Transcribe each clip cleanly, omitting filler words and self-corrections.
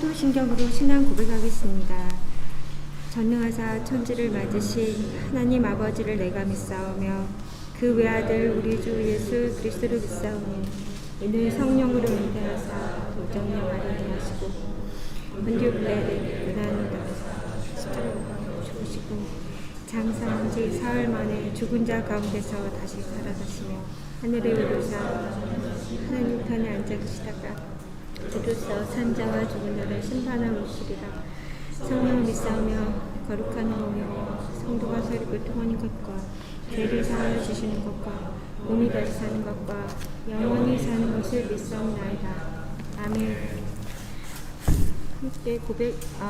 사도신경으로 신앙 고백하겠습니다. 전능하사 천지를 만드신 하나님 아버지를 내가 믿사오며 그 외아들 우리 주 예수 그리스도를 믿사오니 이는 성령으로 잉태하사 오정령 아래 행하시고 본디오 빌라도에게 고난을 받으사 십자가에 죽으시고 장사한 지 사흘 만에 죽은 자 가운데서 다시 살아나시며 하늘에 오르사 하나님 편에 앉아 계시다가 주로서 산자와 죽은 자를 심판하러 오시리라. 성령을 믿사오며 거룩한 몸이며 성도가 서리고 통하는 것과 죄를 사하여 주시는 것과 몸이 다시 사는 것과 영원히 사는 것을 믿사옵나이다. 아멘. 함께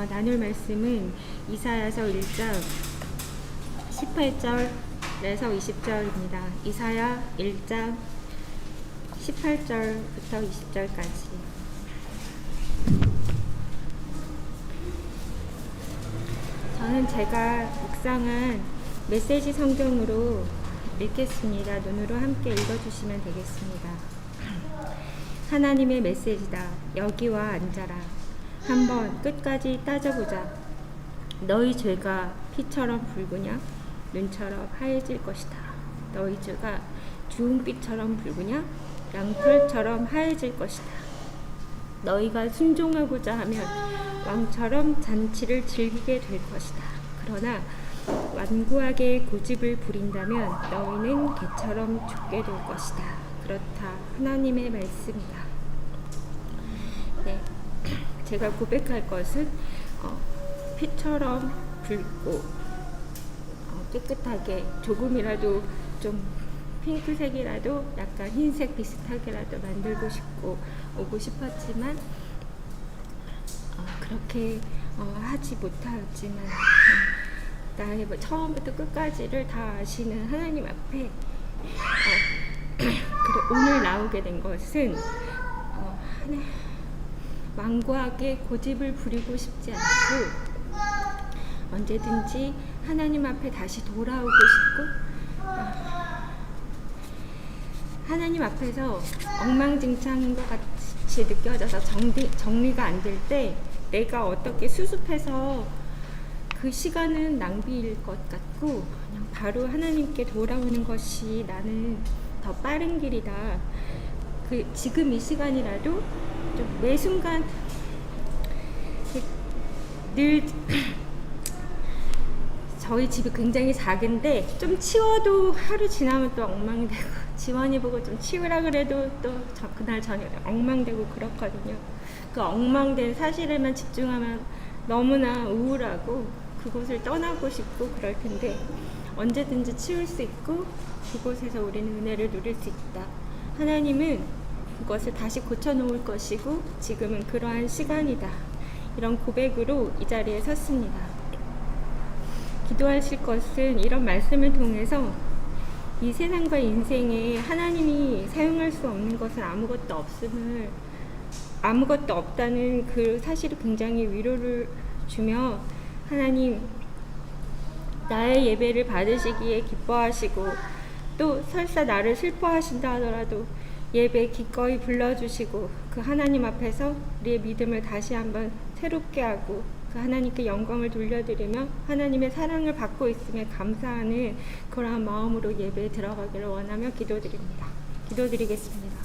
나눌 말씀은 이사야서 1장 18절에서 20절입니다. 이사야 1장 18절부터 20절까지. 저는 제가 묵상한 메시지 성경으로 읽겠습니다. 눈으로 함께 읽어주시면 되겠습니다. 하나님의 메시지다. 여기와 앉아라. 한번 끝까지 따져보자. 너희 죄가 피처럼 붉으냐? 눈처럼 하얘질 것이다. 너희 죄가 주홍빛처럼 붉으냐? 양털처럼 하얘질 것이다. 너희가 순종하고자 하면 왕처럼 잔치를 즐기게 될 것이다. 그러나 완고하게 고집을 부린다면 너희는 개처럼 죽게 될 것이다. 그렇다. 하나님의 말씀이다. 네, 제가 고백할 것은 피처럼 붉고 깨끗하게 조금이라도 좀 핑크색이라도 약간 흰색 비슷하게라도 만들고 싶고 오고 싶었지만 그렇게 하지 못하였지만 나의 처음부터 끝까지를 다 아시는 하나님 앞에 오늘 나오게 된 것은 완고하게 고집을 부리고 싶지 않고 언제든지 하나님 앞에 다시 돌아오고 싶고 하나님 앞에서 엉망진창인 것 같이 느껴져서 정리가 안 될 때 내가 어떻게 수습해서 그 시간은 낭비일 것 같고 그냥 바로 하나님께 돌아오는 것이 나는 더 빠른 길이다. 지금 이 시간이라도 좀 매 순간 늘 저희 집이 굉장히 작은데 좀 치워도 하루 지나면 또 엉망되고 지원이 보고 좀 치우라 그래도 또 그날 저녁에 엉망되고 그렇거든요. 그 엉망된 사실에만 집중하면 너무나 우울하고 그곳을 떠나고 싶고 그럴 텐데 언제든지 치울 수 있고 그곳에서 우리는 은혜를 누릴 수 있다. 하나님은 그것을 다시 고쳐놓을 것이고 지금은 그러한 시간이다. 이런 고백으로 이 자리에 섰습니다. 기도하실 것은 이런 말씀을 통해서 이 세상과 인생에 하나님이 사용할 수 없는 것은 아무것도 없다는 그 사실이 굉장히 위로를 주며 하나님 나의 예배를 받으시기에 기뻐하시고 또 설사 나를 슬퍼하신다 하더라도 예배 기꺼이 불러주시고 그 하나님 앞에서 우리의 믿음을 다시 한번 새롭게 하고 그 하나님께 영광을 돌려드리며 하나님의 사랑을 받고 있음에 감사하는 그러한 마음으로 예배에 들어가기를 원하며 기도드립니다. 기도드리겠습니다.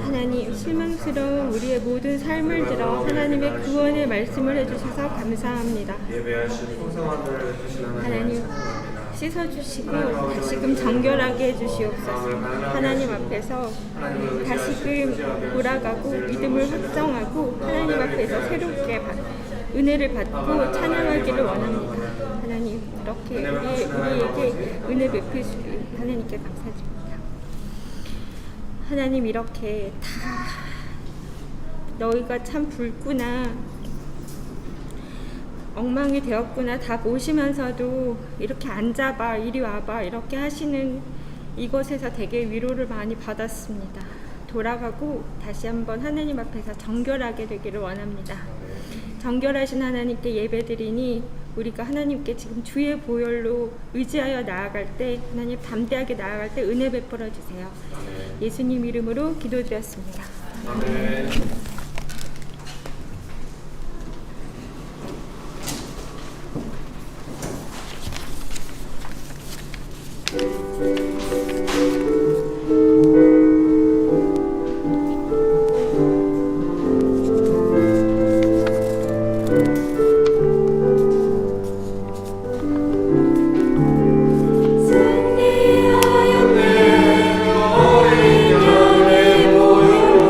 하나님, 실망스러운 우리의 모든 삶을 들어 하나님의 구원의 말씀을 해주셔서 감사합니다. 하나님, 씻어주시고 다시금 정결하게 해주시옵소서. 하나님 앞에서 다시금 돌아가고 믿음을 확정하고 하나님 앞에서 새롭게 은혜를 받고 찬양하기를 원합니다. 하나님, 이렇게 우리에게 은혜 베푸시니 하나님께 감사드립니다. 하나님, 이렇게 다 너희가 참 붉구나 엉망이 되었구나 다 보시면서도 이렇게 앉아봐 이리 와봐 이렇게 하시는 이것에서 되게 위로를 많이 받았습니다. 돌아가고 다시 한번 하나님 앞에서 정결하게 되기를 원합니다. 정결하신 하나님께 예배드리니 우리가 하나님께 지금 주의 보혈로 의지하여 나아갈 때 하나님 담대하게 나아갈 때 은혜 베풀어 주세요. 예수님 이름으로 기도드렸습니다. 아멘. 승리하였네 어린 양의 보혈로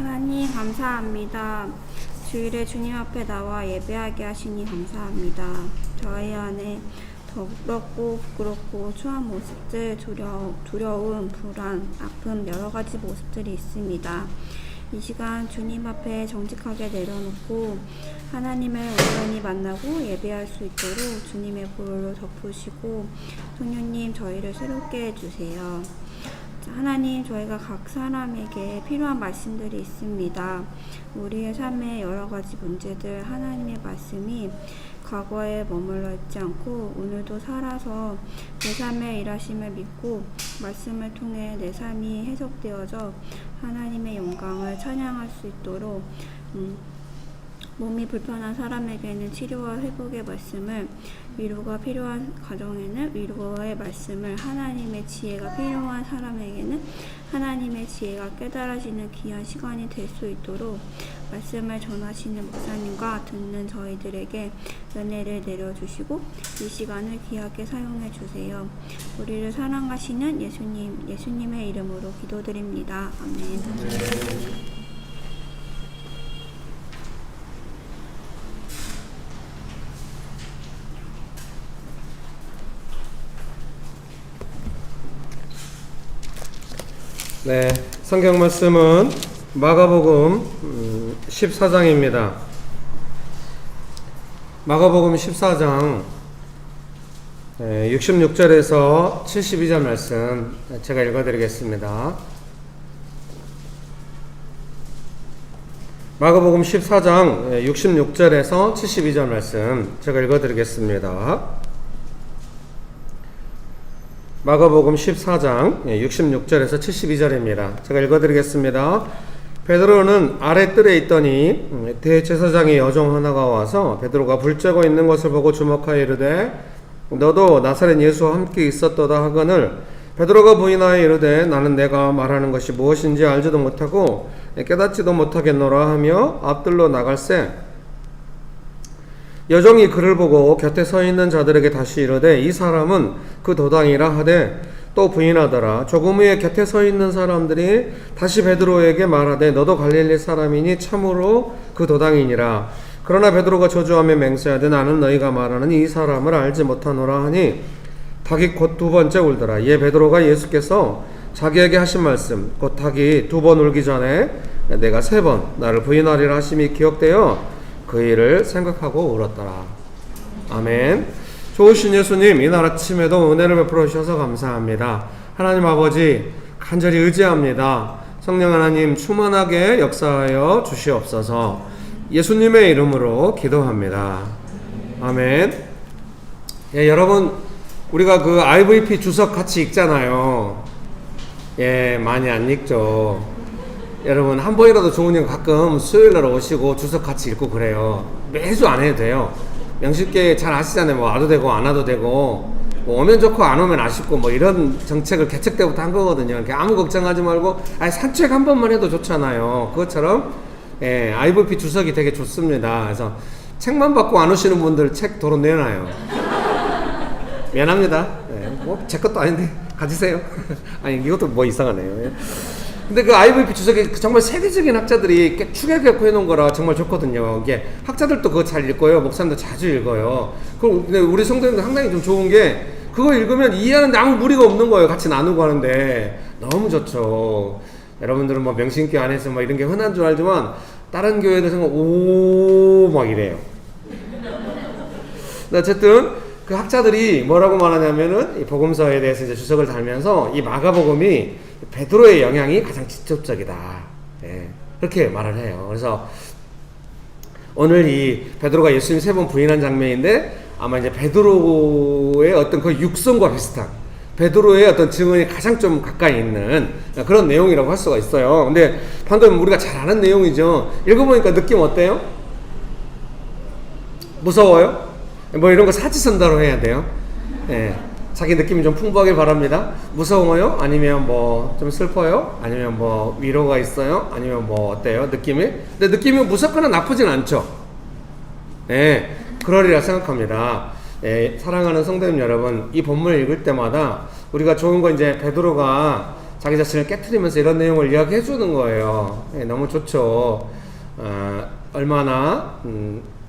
하나님 감사합니다. 주일에 주님 앞에 나와 예배하게 하시니 감사합니다. 저희 안에 더럽고 부끄럽고 추한 모습들, 두려움, 불안, 아픔 여러 가지 모습들이 있습니다. 이 시간 주님 앞에 정직하게 내려놓고 하나님을 온전히 만나고 예배할 수 있도록 주님의 보혈로 덮으시고 성령님 저희를 새롭게 해주세요. 하나님, 저희가 각 사람에게 필요한 말씀들이 있습니다. 우리의 삶의 여러 가지 문제들, 하나님의 말씀이 과거에 머물러 있지 않고 오늘도 살아서 내 삶의 일하심을 믿고 말씀을 통해 내 삶이 해석되어져 하나님의 영광을 찬양할 수 있도록 몸이 불편한 사람에게는 치료와 회복의 말씀을, 위로가 필요한 가정에는 위로의 말씀을, 하나님의 지혜가 필요한 사람에게는 하나님의 지혜가 깨달아지는 귀한 시간이 될 수 있도록 말씀을 전하시는 목사님과 듣는 저희들에게 은혜를 내려주시고 이 시간을 귀하게 사용해 주세요. 우리를 사랑하시는 예수님의 이름으로 기도드립니다. 아멘. 네, 성경 말씀은 마가복음 14장입니다. 마가복음 14장 66절에서 72절 말씀 제가 읽어드리겠습니다. 마가복음 14장 66절에서 72절 말씀 제가 읽어드리겠습니다. 마가복음 14장 66절에서 72절입니다. 제가 읽어드리겠습니다. 베드로는 아랫뜰에 있더니 대제사장의 여종 하나가 와서 베드로가 불 쬐고 있는 것을 보고 주목하여 이르되 너도 나사렛 예수와 함께 있었도다 하거늘 베드로가 부인하여 이르되 나는 내가 말하는 것이 무엇인지 알지도 못하고 깨닫지도 못하겠노라 하며 앞뜰로 나갈새 여종이 그를 보고 곁에 서 있는 자들에게 다시 이르되 이 사람은 그 도당이라 하되 또 부인하더라. 조금 후에 곁에 서 있는 사람들이 다시 베드로에게 말하되 너도 갈릴리 사람이니 참으로 그 도당이니라. 그러나 베드로가 저주하며 맹세하되 나는 너희가 말하는 이 사람을 알지 못하노라 하니 닭이 곧 두 번째 울더라. 이에 베드로가 예수께서 자기에게 하신 말씀 곧 닭이 두 번 울기 전에 내가 세 번 나를 부인하리라 하심이 기억되어 그 일을 생각하고 울었더라. 아멘. 좋으신 예수님, 이날 아침에도 은혜를 베풀어 주셔서 감사합니다. 하나님 아버지 간절히 의지합니다. 성령 하나님 충만하게 역사하여 주시옵소서. 예수님의 이름으로 기도합니다. 아멘. 예, 여러분 우리가 그 IVP 주석 같이 읽잖아요. 예, 많이 안 읽죠. 여러분 한 번이라도 좋으니까 가끔 수요일날 오시고 주석 같이 읽고 그래요. 매주 안 해도 돼요. 명실계 잘 아시잖아요. 뭐 와도 되고 안 와도 되고 뭐 오면 좋고 안 오면 아쉽고 뭐 이런 정책을 개척 때부터 한 거거든요. 그러니까 아무 걱정하지 말고 산책 한 번만 해도 좋잖아요. 그것처럼 예, IVP 주석이 되게 좋습니다. 그래서 책만 받고 안 오시는 분들 책 도로 내놔요. 미안합니다. 예, 뭐 제 것도 아닌데 가지세요. 아니 이것도 뭐 이상하네요. 예. 근데 그 IVP 주석이 정말 세계적인 학자들이 추격해서 해놓은 거라 정말 좋거든요. 이게 학자들도 그거 잘 읽고요. 목사님도 자주 읽어요. 그리고 근데 우리 성도님들 상당히 좀 좋은 게 그거 읽으면 이해하는데 아무 무리가 없는 거예요. 같이 나누고 하는데 너무 좋죠. 여러분들은 뭐 명신교 안에서 뭐 이런 게 흔한 줄 알지만 다른 교회에서는 오 막 이래요. 근데 어쨌든 그 학자들이 뭐라고 말하냐면은 이 복음서에 대해서 이제 주석을 달면서 이 마가복음이 베드로의 영향이 가장 직접적이다. 예, 그렇게 말을 해요. 그래서 오늘 이 베드로가 예수님 세 번 부인한 장면인데 아마 이제 베드로의 어떤 그 육성과 비슷한 베드로의 어떤 증언이 가장 좀 가까이 있는 그런 내용이라고 할 수가 있어요. 근데 방금 우리가 잘 아는 내용이죠. 읽어보니까 느낌 어때요? 무서워요? 뭐 이런 거 사지선다로 해야 돼요. 예. 자기 느낌이 좀 풍부하길 바랍니다. 무서워요? 아니면 뭐 좀 슬퍼요? 아니면 뭐 위로가 있어요? 아니면 뭐 어때요? 느낌이? 근데 느낌이 무섭거나 나쁘진 않죠. 네, 그러리라 생각합니다. 네, 사랑하는 성도님 여러분, 이 본문을 읽을 때마다 우리가 좋은 거 이제 베드로가 자기 자신을 깨트리면서 이런 내용을 이야기해 주는 거예요. 예, 너무 좋죠. 얼마나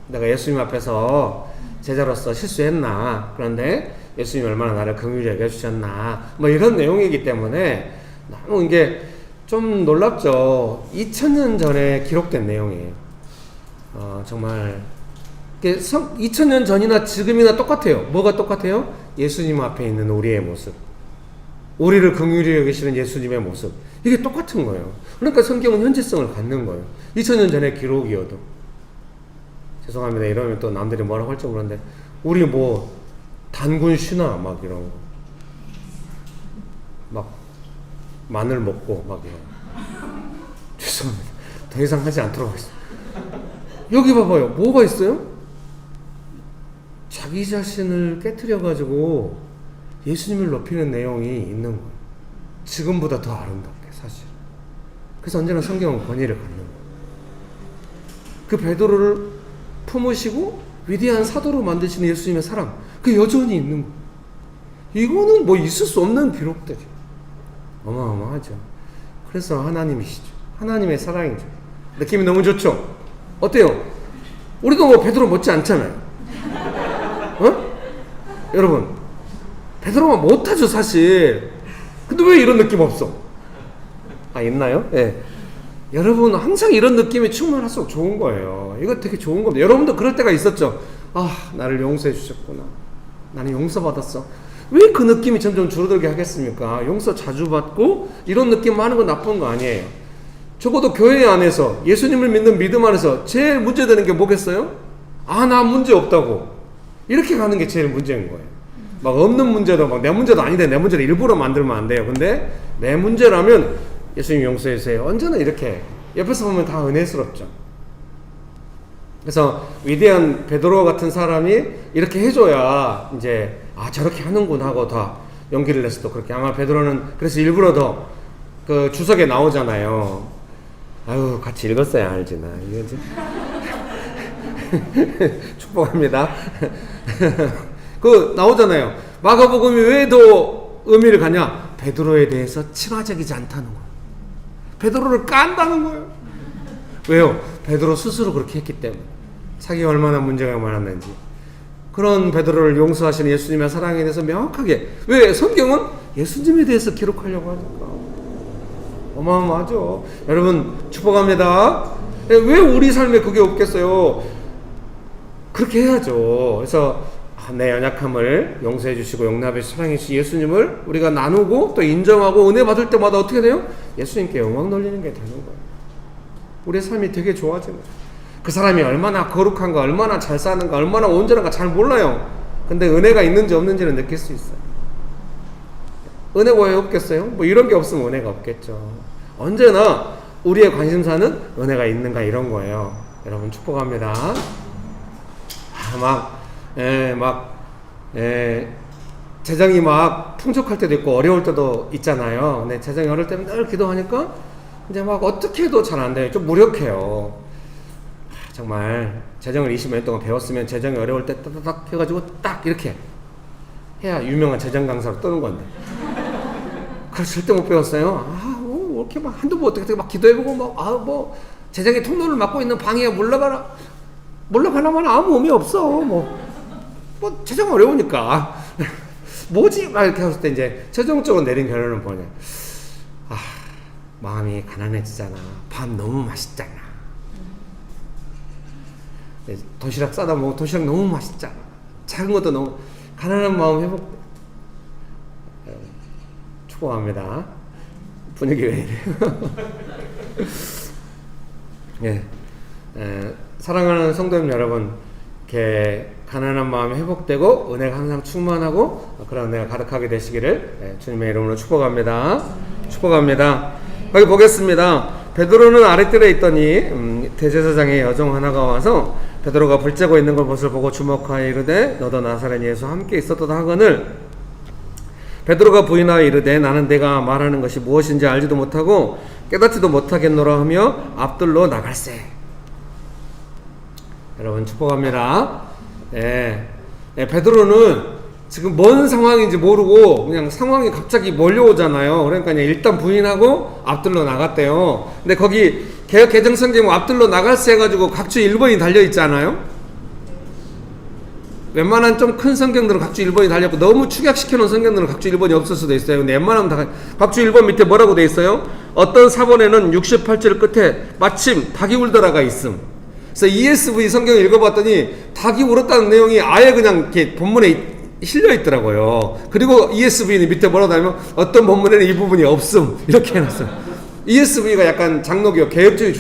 내가 예수님 앞에서 제자로서 실수했나, 그런데 예수님이 얼마나 나를 긍휼히 여겨 주셨나, 뭐 이런 내용이기 때문에 너무 이게 좀 놀랍죠. 2000년 전에 기록된 내용이에요. 정말 2000년 전이나 지금이나 똑같아요. 뭐가 똑같아요? 예수님 앞에 있는 우리의 모습, 우리를 긍휼히 여기시는 예수님의 모습, 이게 똑같은 거예요. 그러니까 성경은 현재성을 갖는 거예요. 2000년 전의 기록이어도. 죄송합니다. 이러면 또 남들이 뭐라고 할지 모르는데, 우리 뭐 단군 신화 막 이런 거, 막 마늘 먹고 막 이런 거. 죄송합니다. 더 이상 하지 않도록 하겠습니다. 여기 봐봐요. 뭐가 있어요? 자기 자신을 깨트려가지고 예수님을 높이는 내용이 있는 거예요. 지금보다 더 아름답게, 사실. 그래서 언제나 성경은 권위를 갖는 거예요. 그 베드로를 품으시고 위대한 사도로 만드시는 예수님의 사랑, 그 여전히 있는 거예요. 이거는 뭐 있을 수 없는 기록들이에요. 어마어마하죠. 그래서 하나님이시죠. 하나님의 사랑이죠. 느낌이 너무 좋죠? 어때요? 우리도 뭐 베드로 못지 않잖아요. 여러분, 베드로가 못하죠, 사실. 근데 왜 이런 느낌 없어? 있나요? 예. 여러분, 항상 이런 느낌이 충만할수록 좋은 거예요. 이거 되게 좋은 겁니다. 여러분도 그럴 때가 있었죠? 나를 용서해 주셨구나. 나는 용서받았어. 왜 그 느낌이 점점 줄어들게 하겠습니까? 용서 자주 받고 이런 느낌 많은 건 나쁜 거 아니에요. 적어도 교회 안에서, 예수님을 믿는 믿음 안에서 제일 문제되는 게 뭐겠어요? 나 문제 없다고. 이렇게 가는 게 제일 문제인 거예요. 막 없는 문제도 막 내 문제도 아닌데 내 문제를 일부러 만들면 안 돼요. 근데 내 문제라면 예수님 용서해 주세요. 언제나 이렇게 옆에서 보면 다 은혜스럽죠. 그래서 위대한 베드로 같은 사람이 이렇게 해줘야 이제 저렇게 하는구나 하고 다 용기를 내서 또 그렇게. 아마 베드로는 그래서 일부러 더 그 주석에 나오잖아요. 같이 읽었어야 알지 나. 이거지. 축복합니다. 그 나오잖아요. 마가복음이 왜 더 의미를 갖냐? 베드로에 대해서 친화적이지 않다는 거예요. 베드로를 깐다는 거예요. 왜요? 베드로 스스로 그렇게 했기 때문에. 자기가 얼마나 문제가 많았는지. 그런 베드로를 용서하시는 예수님의 사랑에 대해서 명확하게. 왜? 성경은 예수님에 대해서 기록하려고 하니까. 어마어마하죠. 여러분 축복합니다. 왜 우리 삶에 그게 없겠어요? 그렇게 해야죠. 그래서 내 연약함을 용서해 주시고 용납해 사랑해 주신 예수님을 우리가 나누고 또 인정하고 은혜 받을 때마다 어떻게 돼요? 예수님께 영광 돌리는 게 되는 거예요. 우리의 삶이 되게 좋아지는 거예요. 그 사람이 얼마나 거룩한가, 얼마나 잘 사는가, 얼마나 온전한가 잘 몰라요. 근데 은혜가 있는지 없는지는 느낄 수 있어요. 은혜가 왜 없겠어요? 뭐 이런 게 없으면 은혜가 없겠죠. 언제나 우리의 관심사는 은혜가 있는가, 이런 거예요. 여러분 축복합니다. 재정이 막 풍족할 때도 있고 어려울 때도 있잖아요. 근데 재정이 어려울 때는 늘 기도하니까 이제 막 어떻게 해도 잘 안 돼요. 좀 무력해요. 정말 재정을 20년 동안 배웠으면 재정이 어려울 때 따다닥 해가지고 딱 이렇게 해야 유명한 재정 강사로 뜨는 건데 그걸 절대 못 배웠어요. 이렇게 막 한두 번 어떻게 막 기도해보고 재정의 통로를 막고 있는 방에 물러가나만 아무 의미 없어. 뭐 재정 어려우니까 뭐지? 막 이렇게 했을 때 이제 최종적으로 내린 결론은 뭐냐? 마음이 가난해지잖아. 밥 너무 맛있잖아. 도시락 싸다 먹으면 도시락 너무 맛있잖아. 작은 것도 너무 가난한 마음 회복. 축복합니다. 분위기 왜 이래요? 사랑하는 성도님 여러분, 이렇게 가난한 마음이 회복되고 은혜가 항상 충만하고 그런 은혜가 가득하게 되시기를 주님의 이름으로 축복합니다. 축복합니다. 여기 보겠습니다. 베드로는 아랫뜰에 있더니 대제사장의 여종 하나가 와서 베드로가 불 쬐고 있는 것을 보고 주목하여 이르되 너도 나사렛 예수와 함께 있었도다 하거늘 베드로가 부인하여 이르되 나는 내가 말하는 것이 무엇인지 알지도 못하고 깨닫지도 못하겠노라 하며 앞들로 나갈세. 여러분 축복합니다. 베드로는 지금 뭔 상황인지 모르고 그냥 상황이 갑자기 몰려오잖아요. 그러니까 그냥 일단 부인하고 앞들로 나갔대요. 근데 거기 개역 개정 성경 앞들로 나갈세 해가지고 각주 1번이 달려있잖아요. 웬만한 좀 큰 성경들은 각주 1번이 달렸고 너무 축약시켜놓은 성경들은 각주 1번이 없을 수도 있어요. 근데 웬만하면 다 각주 1번 밑에 뭐라고 돼 있어요? 어떤 사본에는 68절 끝에 마침 닭이 울더라가 있음. 그래서 ESV 성경을 읽어봤더니 닭이 울었다는 내용이 아예 그냥 이렇게 본문에 실려 있더라고요. 그리고 ESV는 밑에 뭐라고 하냐면 어떤 본문에는 이 부분이 없음 이렇게 해놨어요. ESV가 약간 장로교 개혁주의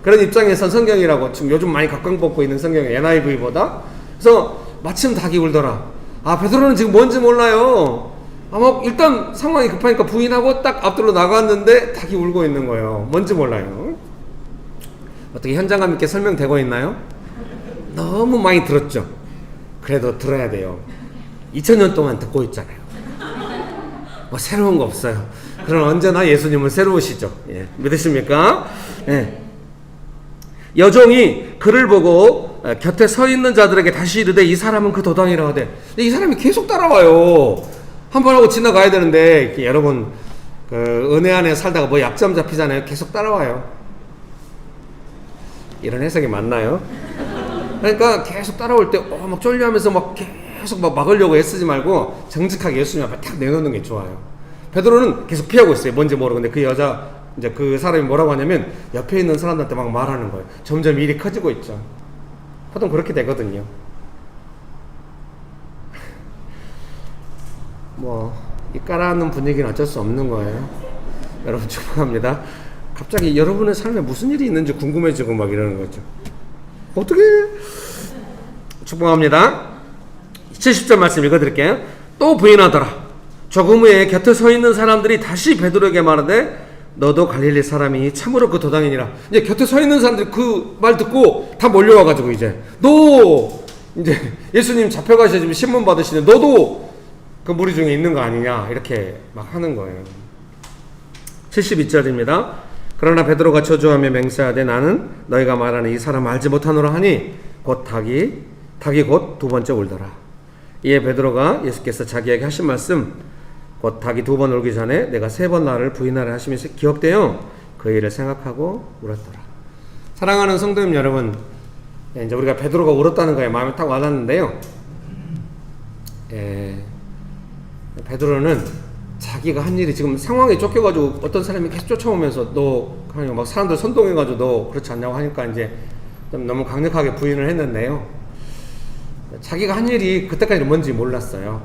그런 입장에선 성경이라고 지금 요즘 많이 각광받고 있는 성경이 NIV보다. 그래서 마침 닭이 울더라. 아, 베드로는 지금 뭔지 몰라요. 아마 일단 상황이 급하니까 부인하고 딱 앞들로 나갔는데 닭이 울고 있는 거예요. 뭔지 몰라요. 어떻게 현장감 있게 설명되고 있나요? 너무 많이 들었죠. 그래도 들어야 돼요. 2000년 동안 듣고 있잖아요. 뭐 새로운 거 없어요. 그럼 언제나 예수님은 새로우시죠. 예, 믿으십니까? 예. 여종이 그를 보고 곁에 서 있는 자들에게 다시 이르되 이 사람은 그 도당이라 하되. 이 사람이 계속 따라와요. 한 번 하고 지나가야 되는데 여러분 그 은혜 안에 살다가 뭐 약점 잡히잖아요. 계속 따라와요. 이런 해석이 맞나요? 그러니까 계속 따라올 때 막 쫄려하면서 막 계속 막 막으려고 애쓰지 말고 정직하게 예수님 앞에 탁 내놓는 게 좋아요. 베드로는 계속 피하고 있어요. 뭔지 모르고. 근데 그 여자 이제 그 사람이 뭐라고 하냐면 옆에 있는 사람들한테 막 말하는 거예요. 점점 일이 커지고 있죠. 보통 그렇게 되거든요. 뭐 이 깔아놓는 분위기는 어쩔 수 없는 거예요. 여러분 축복합니다. 갑자기 여러분의 삶에 무슨 일이 있는지 궁금해지고 막 이러는 거죠. 어떻게? 축복합니다. 70절 말씀 읽어드릴게요. 또 부인하더라. 조금 후에 곁에 서 있는 사람들이 다시 베드로에게 말하되 너도 갈릴리 사람이 참으로 그 도당이니라. 이제 곁에 서 있는 사람들이 그 말 듣고 다 몰려와가지고 이제 너 이제 예수님 잡혀가셔 지금 신문 받으시네. 너도 그 무리 중에 있는 거 아니냐 이렇게 막 하는 거예요. 72절입니다. 그러나 베드로가 저주하며 맹세하되 나는 너희가 말하는 이 사람 알지 못하노라 하니 곧 닭이 곧 두 번째 울더라. 이에 베드로가 예수께서 자기에게 하신 말씀 곧 닭이 두 번 울기 전에 내가 세 번 나를 부인하라 하시며 기억되어 그 일을 생각하고 울었더라. 사랑하는 성도님 여러분, 이제 우리가 베드로가 울었다는 거에 마음이 딱 와닿는데요. 베드로는 자기가 한 일이 지금 상황에 쫓겨가지고 어떤 사람이 계속 쫓아오면서 너 그냥 막 사람들 선동해가지고 너 그렇지 않냐고 하니까 이제 좀 너무 강력하게 부인을 했는데요. 자기가 한 일이 그때까지는 뭔지 몰랐어요.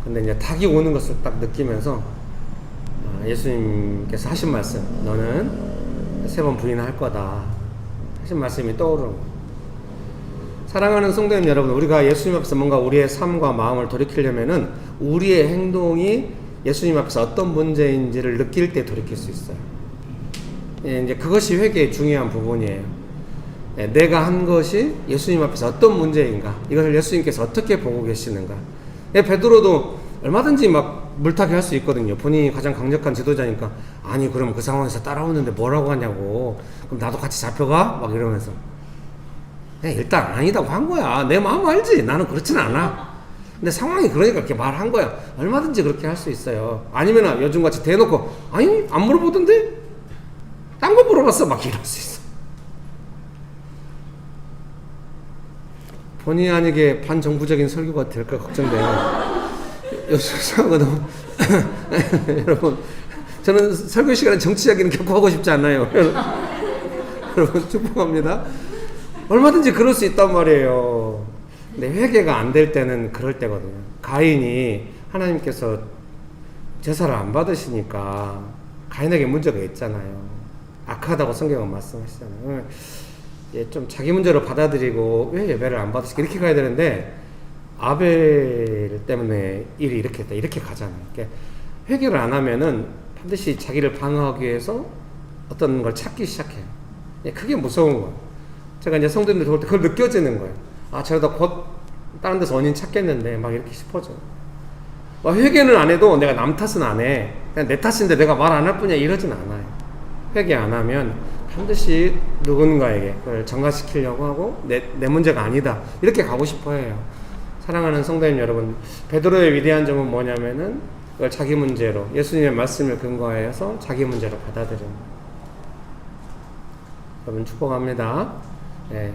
근데 이제 닭이 오는 것을 딱 느끼면서 예수님께서 하신 말씀, 너는 세 번 부인할 거다 하신 말씀이 떠오르는 거예요. 사랑하는 성도님 여러분, 우리가 예수님 앞에서 뭔가 우리의 삶과 마음을 돌이키려면은 우리의 행동이 예수님 앞에서 어떤 문제인지를 느낄 때 돌이킬 수 있어요. 이제 그것이 회개의 중요한 부분이에요. 내가 한 것이 예수님 앞에서 어떤 문제인가, 이것을 예수님께서 어떻게 보고 계시는가. 베드로도 얼마든지 막 물타기 할 수 있거든요. 본인이 가장 강력한 지도자니까 아니 그럼 그 상황에서 따라오는데 뭐라고 하냐고, 그럼 나도 같이 잡혀가? 막 이러면서 일단 아니다고 한 거야. 내 마음 알지? 나는 그렇진 않아. 근데 상황이 그러니까 그렇게 말한 거야. 얼마든지 그렇게 할 수 있어요. 아니면 요즘같이 대놓고 아니 안 물어보던데? 딴 거 물어봤어? 막 이럴 수 있어. 본의 아니게 반정부적인 설교가 될까 걱정돼요. 요즘 너무 여러분, 저는 설교 시간에 정치 이야기는 결코 하고 싶지 않아요. 여러분 축복합니다. 얼마든지 그럴 수 있단 말이에요. 근데 회개가 안 될 때는 그럴 때거든요. 가인이 하나님께서 제사를 안 받으시니까 가인에게 문제가 있잖아요. 악하다고 성경은 말씀하시잖아요. 좀 자기 문제로 받아들이고 왜 예배를 안 받으시게 이렇게 가야 되는데 아벨 때문에 일이 이렇게 했다 이렇게 가잖아요. 그러니까 회개를 안 하면은 반드시 자기를 방어하기 위해서 어떤 걸 찾기 시작해요. 그게 무서운 거예요. 제가 이제 성도님들 볼 때 그걸 느껴지는 거예요. 아, 저러다 곧 다른 데서 원인 찾겠는데 막 이렇게 싶어져요. 회개는 안 해도 내가 남 탓은 안 해. 그냥 내 탓인데 내가 말 안 할 뿐이야 이러진 않아요. 회개 안 하면 반드시 누군가에게 그걸 전가시키려고 하고 내 문제가 아니다 이렇게 가고 싶어 해요. 사랑하는 성도님 여러분, 베드로의 위대한 점은 뭐냐면은 그걸 자기 문제로, 예수님의 말씀을 근거하여서 자기 문제로 받아들이는. 여러분 축복합니다. 예,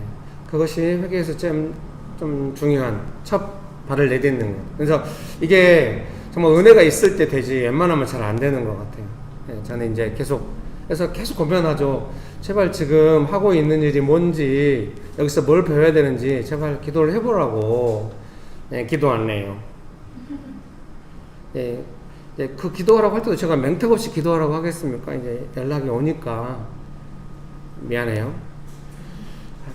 그것이 회개에서 좀 중요한 첫 발을 내딛는 것. 그래서 이게 정말 은혜가 있을 때 되지 웬만하면 잘 안 되는 것 같아요. 예, 저는 이제 그래서 계속 고민하죠. 제발 지금 하고 있는 일이 뭔지, 여기서 뭘 배워야 되는지 제발 기도를 해보라고. 예, 기도 안 해요. 예, 그 기도하라고 할 때도 제가 맹택 없이 기도하라고 하겠습니까? 이제 연락이 오니까 미안해요.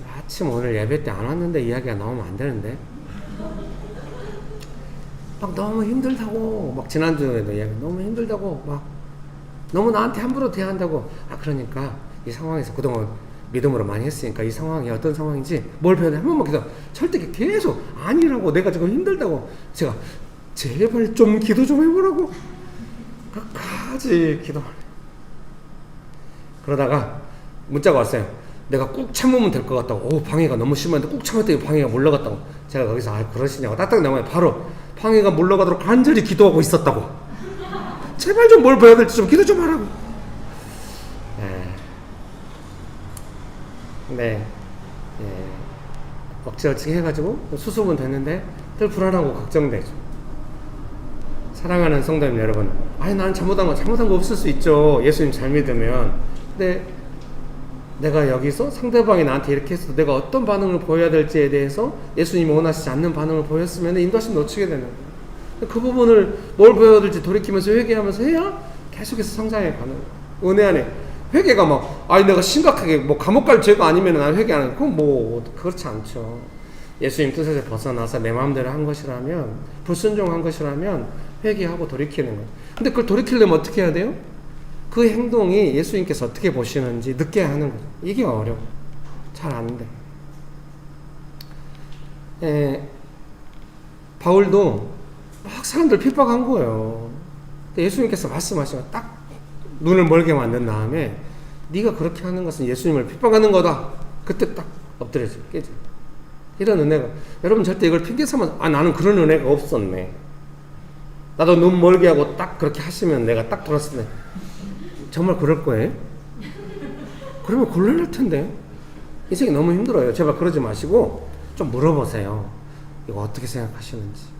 마침 오늘 예배 때 안 왔는데 이야기가 나오면 안 되는데. 막 너무 힘들다고, 막 지난주에도 이야기 너무 힘들다고, 막 너무 나한테 함부로 대한다고. 그러니까 이 상황에서 그동안 믿음으로 많이 했으니까 이 상황이 어떤 상황인지 뭘 배워야 돼? 한 번만 기도. 절대 계속 아니라고, 내가 지금 힘들다고. 제가 제발 좀 기도 좀 해보라고 끝까지 기도 안 해. 그러다가 문자가 왔어요. 내가 꾹 참으면 될 것 같다고. 방해가 너무 심한데 꾹 참았더니 방해가 물러갔다고. 제가 거기서 그러시냐고 딱딱 나와요. 바로 방해가 물러가도록 간절히 기도하고 있었다고. 제발 좀 뭘 배워야 될지 좀 기도 좀 하라고. 네. 억지억지 해가지고 수습은 됐는데 늘 불안하고 걱정되죠. 사랑하는 성도님 여러분, 난 잘못한 거 없을 수 있죠. 예수님 잘 믿으면. 근데 내가 여기서 상대방이 나한테 이렇게 해서 내가 어떤 반응을 보여야 될지에 대해서 예수님이 원하시지 않는 반응을 보였으면 인도하심 놓치게 되는 거예요. 그 부분을 뭘 배워야 될지 돌이키면서 회개하면서 해야 계속해서 성장해 가는 거예요. 은혜 안에 회개가 막 내가 심각하게 뭐 감옥 갈 죄가 아니면 난 회개 안 해. 그건 뭐 그렇지 않죠. 예수님 뜻에서 벗어나서 내 마음대로 한 것이라면, 불순종한 것이라면 회개하고 돌이키는 거예요. 근데 그걸 돌이키려면 어떻게 해야 돼요? 그 행동이 예수님께서 어떻게 보시는지 느껴 하는 거죠. 이게 어려워. 잘 안 돼. 바울도 막 사람들 핍박한 거예요. 예수님께서 말씀하시면 딱 눈을 멀게 만든 다음에 네가 그렇게 하는 것은 예수님을 핍박하는 거다. 그때 딱 엎드려져 깨져. 이런 은혜가, 여러분 절대 이걸 핑계 삼아서 나는 그런 은혜가 없었네, 나도 눈 멀게 하고 딱 그렇게 하시면 내가 딱 돌았을 때 정말 그럴 거예요? 그러면 곤란할 텐데. 인생이 너무 힘들어요. 제발 그러지 마시고 좀 물어보세요. 이거 어떻게 생각하시는지.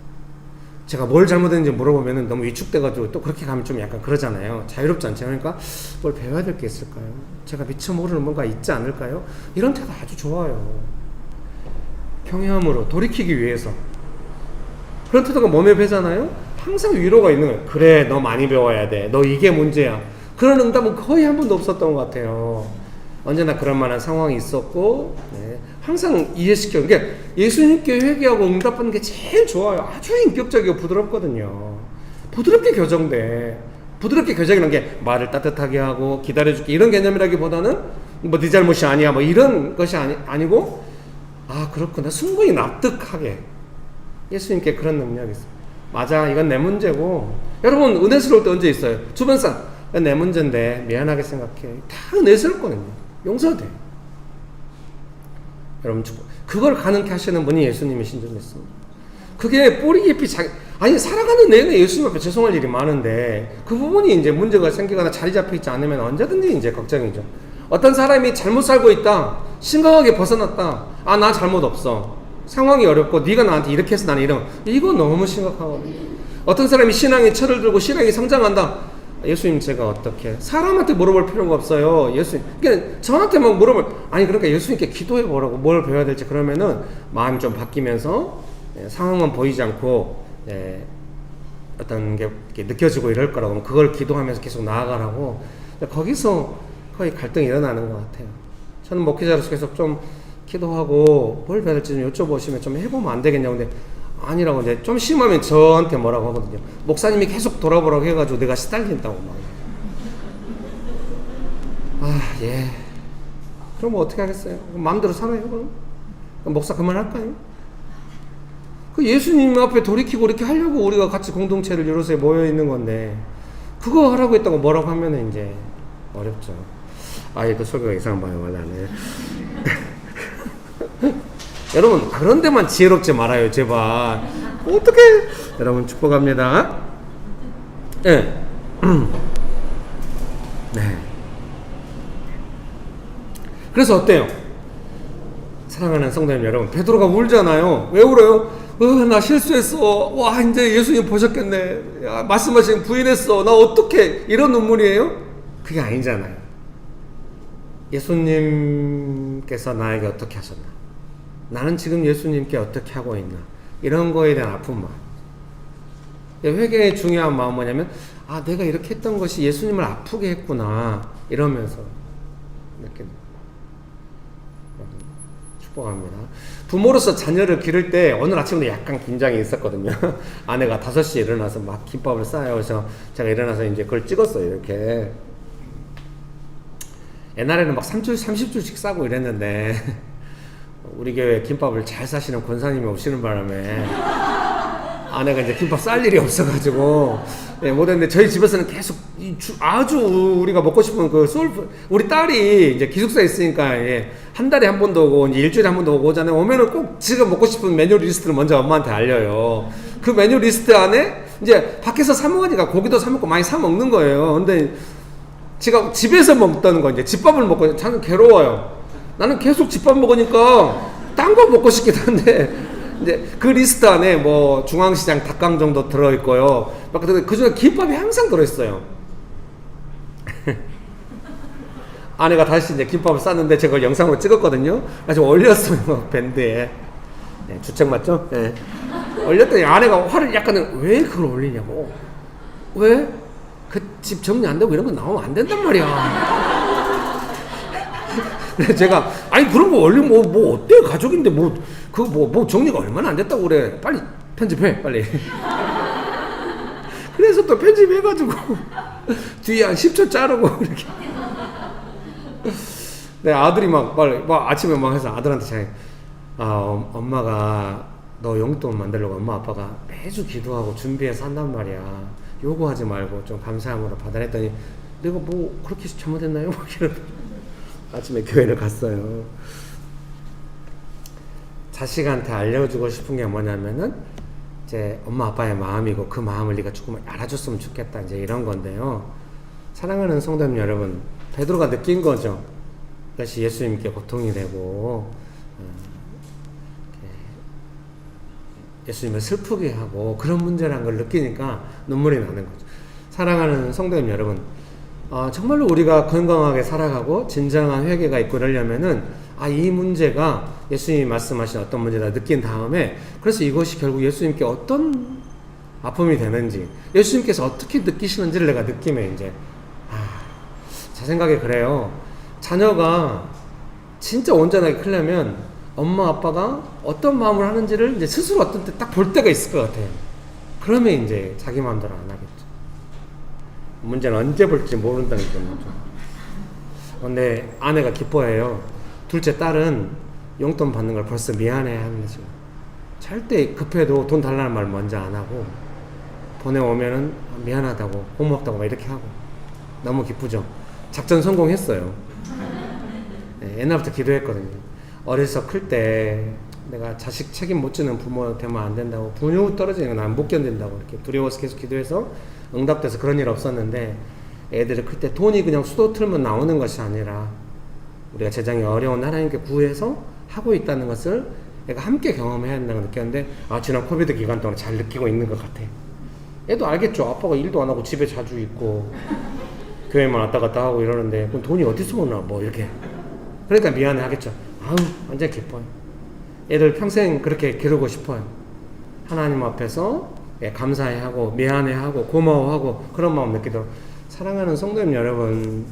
제가 뭘 잘못했는지 물어보면 너무 위축돼가지고 또 그렇게 가면 좀 약간 그러잖아요. 자유롭지 않죠. 그러니까 뭘 배워야 될 게 있을까요? 제가 미처 모르는 뭔가 있지 않을까요? 이런 태도 아주 좋아요. 평이함으로 돌이키기 위해서. 그런 태도가 몸에 배잖아요. 항상 위로가 있는 거예요. 그래, 너 많이 배워야 돼. 너 이게 문제야. 그런 응답은 거의 한 번도 없었던 것 같아요. 언제나 그런 만한 상황이 있었고, 항상 이해시켜. 그러니까 예수님께 회개하고 응답하는 게 제일 좋아요. 아주 인격적이고 부드럽거든요. 부드럽게 교정돼. 부드럽게 교정이라는 게 말을 따뜻하게 하고 기다려줄게 이런 개념이라기보다는 뭐 네 잘못이 아니야 뭐 이런 것이 아니고, 그렇구나, 충분히 납득하게. 예수님께 그런 능력이 있어요. 맞아, 이건 내 문제고. 여러분 은혜스러울 때 언제 있어요? 주변 사람 내 문제인데 미안하게 생각해. 다 은혜스럽거든요. 용서돼. 여러분 그걸 가능케 하시는 분이 예수님이신 줄 믿습니다. 그게 뿌리 깊이 살아가는 내내 예수님 앞에 죄송할 일이 많은데 그 부분이 이제 문제가 생기거나 자리 잡혀 있지 않으면 언제든지 이제 걱정이죠. 어떤 사람이 잘못 살고 있다, 심각하게 벗어났다, 나 잘못 없어, 상황이 어렵고 네가 나한테 이렇게 해서 나는 이거 너무 심각하거든요. 어떤 사람이 신앙의 철을 들고 신앙이 성장한다, 예수님 제가 어떻게, 사람한테 물어볼 필요가 없어요. 예수님, 그러니까 저한테 막 그러니까 예수님께 기도해 보라고. 뭘 배워야 될지. 그러면은 마음이 좀 바뀌면서 상황은 보이지 않고 어떤 게 느껴지고 이럴 거라고. 그걸 기도하면서 계속 나아가라고. 거기서 거의 갈등이 일어나는 것 같아요. 저는 목회자로서 계속 좀 기도하고 뭘 배워야 될지 좀 여쭤보시면 좀 해보면 안 되겠냐고. 근데 아니라고. 이제 좀 심하면 저한테 뭐라고 하거든요. 목사님이 계속 돌아보라고 해가지고 내가 시달린다고 막. 예. 그럼 뭐 어떻게 하겠어요? 마음대로 살아요, 그럼? 목사 그만할까요? 그 예수님 앞에 돌이키고 이렇게 하려고 우리가 같이 공동체를 이뤄서 모여 있는 건데, 그거 하라고 했다고 뭐라고 하면은 이제 어렵죠. 이거 설교가 이상한 봐요, 원래 안 해. 여러분 그런 데만 지혜롭지 말아요 제발. 어떻게 여러분 축복합니다. 네. 네. 그래서 어때요? 사랑하는 성도님 여러분, 베드로가 울잖아요. 왜 울어요? 나 실수했어. 와, 이제 예수님 보셨겠네. 야, 말씀하신 부인했어. 나 어떡해. 이런 눈물이에요? 그게 아니잖아요. 예수님께서 나에게 어떻게 하셨나? 나는 지금 예수님께 어떻게 하고 있나? 이런 거에 대한 아픈 마음. 회개의 중요한 마음은 뭐냐면, 내가 이렇게 했던 것이 예수님을 아프게 했구나. 이러면서 느끼는. 축복합니다. 부모로서 자녀를 기를 때 오늘 아침에도 약간 긴장이 있었거든요. 아내가 5시에 일어나서 막 김밥을 싸요. 그래서 제가 일어나서 이제 그걸 찍었어요. 이렇게. 옛날에는 막 30줄씩 싸고 이랬는데 우리 교회 김밥을 잘 싸시는 권사님이 오시는 바람에 아내가 이제 김밥 쌀 일이 없어가지고 못했는데 저희 집에서는 계속 아주 우리가 먹고 싶은 그 우리 딸이 이제 기숙사에 있으니까 한 달에 한 번도 오고 이제 일주일에 한 번도 오잖아요. 오면은 꼭 지가 먹고 싶은 메뉴 리스트를 먼저 엄마한테 알려요. 그 메뉴 리스트 안에 이제 밖에서 사 먹으니까 고기도 사 먹고 많이 사 먹는 거예요. 근데 제가 집에서 먹던 거 이제 집밥을 먹고 저는 괴로워요. 나는 계속 집밥 먹으니까 딴 거 먹고 싶긴 한데 이제 그 리스트 안에 뭐 중앙시장 닭강 정도 들어있고요. 그 중에 김밥이 항상 들어있어요. 아내가 다시 이제 김밥을 쌌는데 제가 영상으로 찍었거든요. 그래서 올렸어요. 밴드에. 네, 주책 맞죠? 네. 올렸더니 아내가 화를 약간 왜 그걸 올리냐고. 왜? 그 집 정리 안 되고 이런 거 나오면 안 된단 말이야. 근데 제가 아니 그런 거 올리면 뭐 어때? 가족인데 뭐 정리가 얼마나 안 됐다고 그래. 빨리 편집해 빨리. 그래서 또 편집해가지고 뒤에 한 10초 자르고 이렇게. 네, 아들이 막 아침에 막 해서 아들한테 제가 엄마가 너 용돈 만들려고 엄마 아빠가 매주 기도하고 준비해서 한단 말이야. 요구하지 말고 좀 감사함으로 받아냈더니 내가 뭐 그렇게 잘못했나요? 막 이러고 아침에 교회를 갔어요. 자식한테 알려주고 싶은 게 뭐냐면은 이제 엄마 아빠의 마음이고 그 마음을 네가 조금 알아줬으면 좋겠다 이제 이런 건데요. 사랑하는 성도님 여러분, 베드로가 느낀 거죠. 이것이 예수님께 고통이 되고 예수님을 슬프게 하고 그런 문제라는 걸 느끼니까 눈물이 나는 거죠. 사랑하는 성도님 여러분, 정말로 우리가 건강하게 살아가고 진정한 회개가 있고 이러려면은 이 문제가 예수님이 말씀하신 어떤 문제다 느낀 다음에 그래서 이것이 결국 예수님께 어떤 아픔이 되는지 예수님께서 어떻게 느끼시는지를 내가 느끼면 이제 제 생각에 그래요. 자녀가 진짜 온전하게 크려면 엄마 아빠가 어떤 마음을 하는지를 이제 스스로 어떤 때 딱 볼 때가 있을 것 같아요. 그러면 이제 자기 마음대로 안 하겠죠. 문제는 언제 볼지 모른다는 거죠. 근데 아내가 기뻐해요. 둘째 딸은 용돈 받는 걸 벌써 미안해 하는 거죠. 절대 급해도 돈 달라는 말 먼저 안 하고 보내오면은 미안하다고 고맙다고 막 이렇게 하고 너무 기쁘죠. 작전 성공했어요. 네, 옛날부터 기도했거든요. 어려서 클 때 내가 자식 책임 못 지는 부모 되면 안 된다고 분유 떨어지는 건 난 못 견딘다고 이렇게 두려워서 계속 기도해서 응답돼서 그런 일 없었는데 애들이 클 때 돈이 그냥 수도 틀면 나오는 것이 아니라 우리가 재정이 어려운 하나님께 구해서 하고 있다는 것을 내가 함께 경험해야 한다고 느꼈는데 지난 코비드 기간 동안 잘 느끼고 있는 것 같아. 애도 알겠죠. 아빠가 일도 안 하고 집에 자주 있고 교회만 왔다 갔다 하고 이러는데 그럼 돈이 어디서 오나 뭐 이렇게. 그러니까 미안해 하겠죠. 완전 기뻐요. 애들 평생 그렇게 기르고 싶어요. 하나님 앞에서 감사해하고 미안해하고 고마워하고 그런 마음 느끼도록. 사랑하는 성도님 여러분,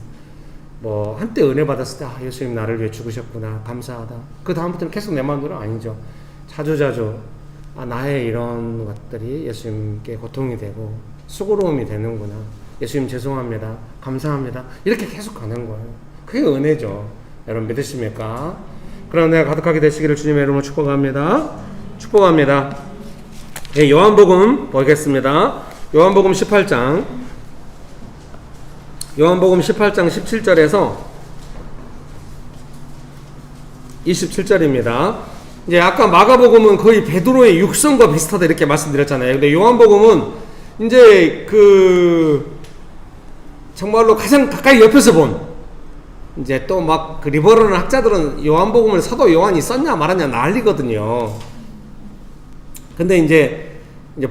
뭐 한때 은혜 받았을 때 예수님 나를 위해 죽으셨구나 감사하다. 그 다음부터는 계속 내 마음대로 아니죠. 자주자주 나의 이런 것들이 예수님께 고통이 되고 수고로움이 되는구나. 예수님 죄송합니다. 감사합니다. 이렇게 계속 가는 거예요. 그게 은혜죠. 여러분 믿으십니까? 그런 은혜가 가득하게 되시기를 주님의 이름으로 축복합니다. 축복합니다. 네, 요한복음 보겠습니다. 요한복음 18장 17절에서 27절입니다. 이제 아까 마가복음은 거의 베드로의 육성과 비슷하다 이렇게 말씀드렸잖아요. 근데 요한복음은 이제 정말로 가장 가까이 옆에서 본, 이제 또 막 그 리버럴한 학자들은 요한복음을 사도 요한이 썼냐 말았냐 난리거든요. 근데 이제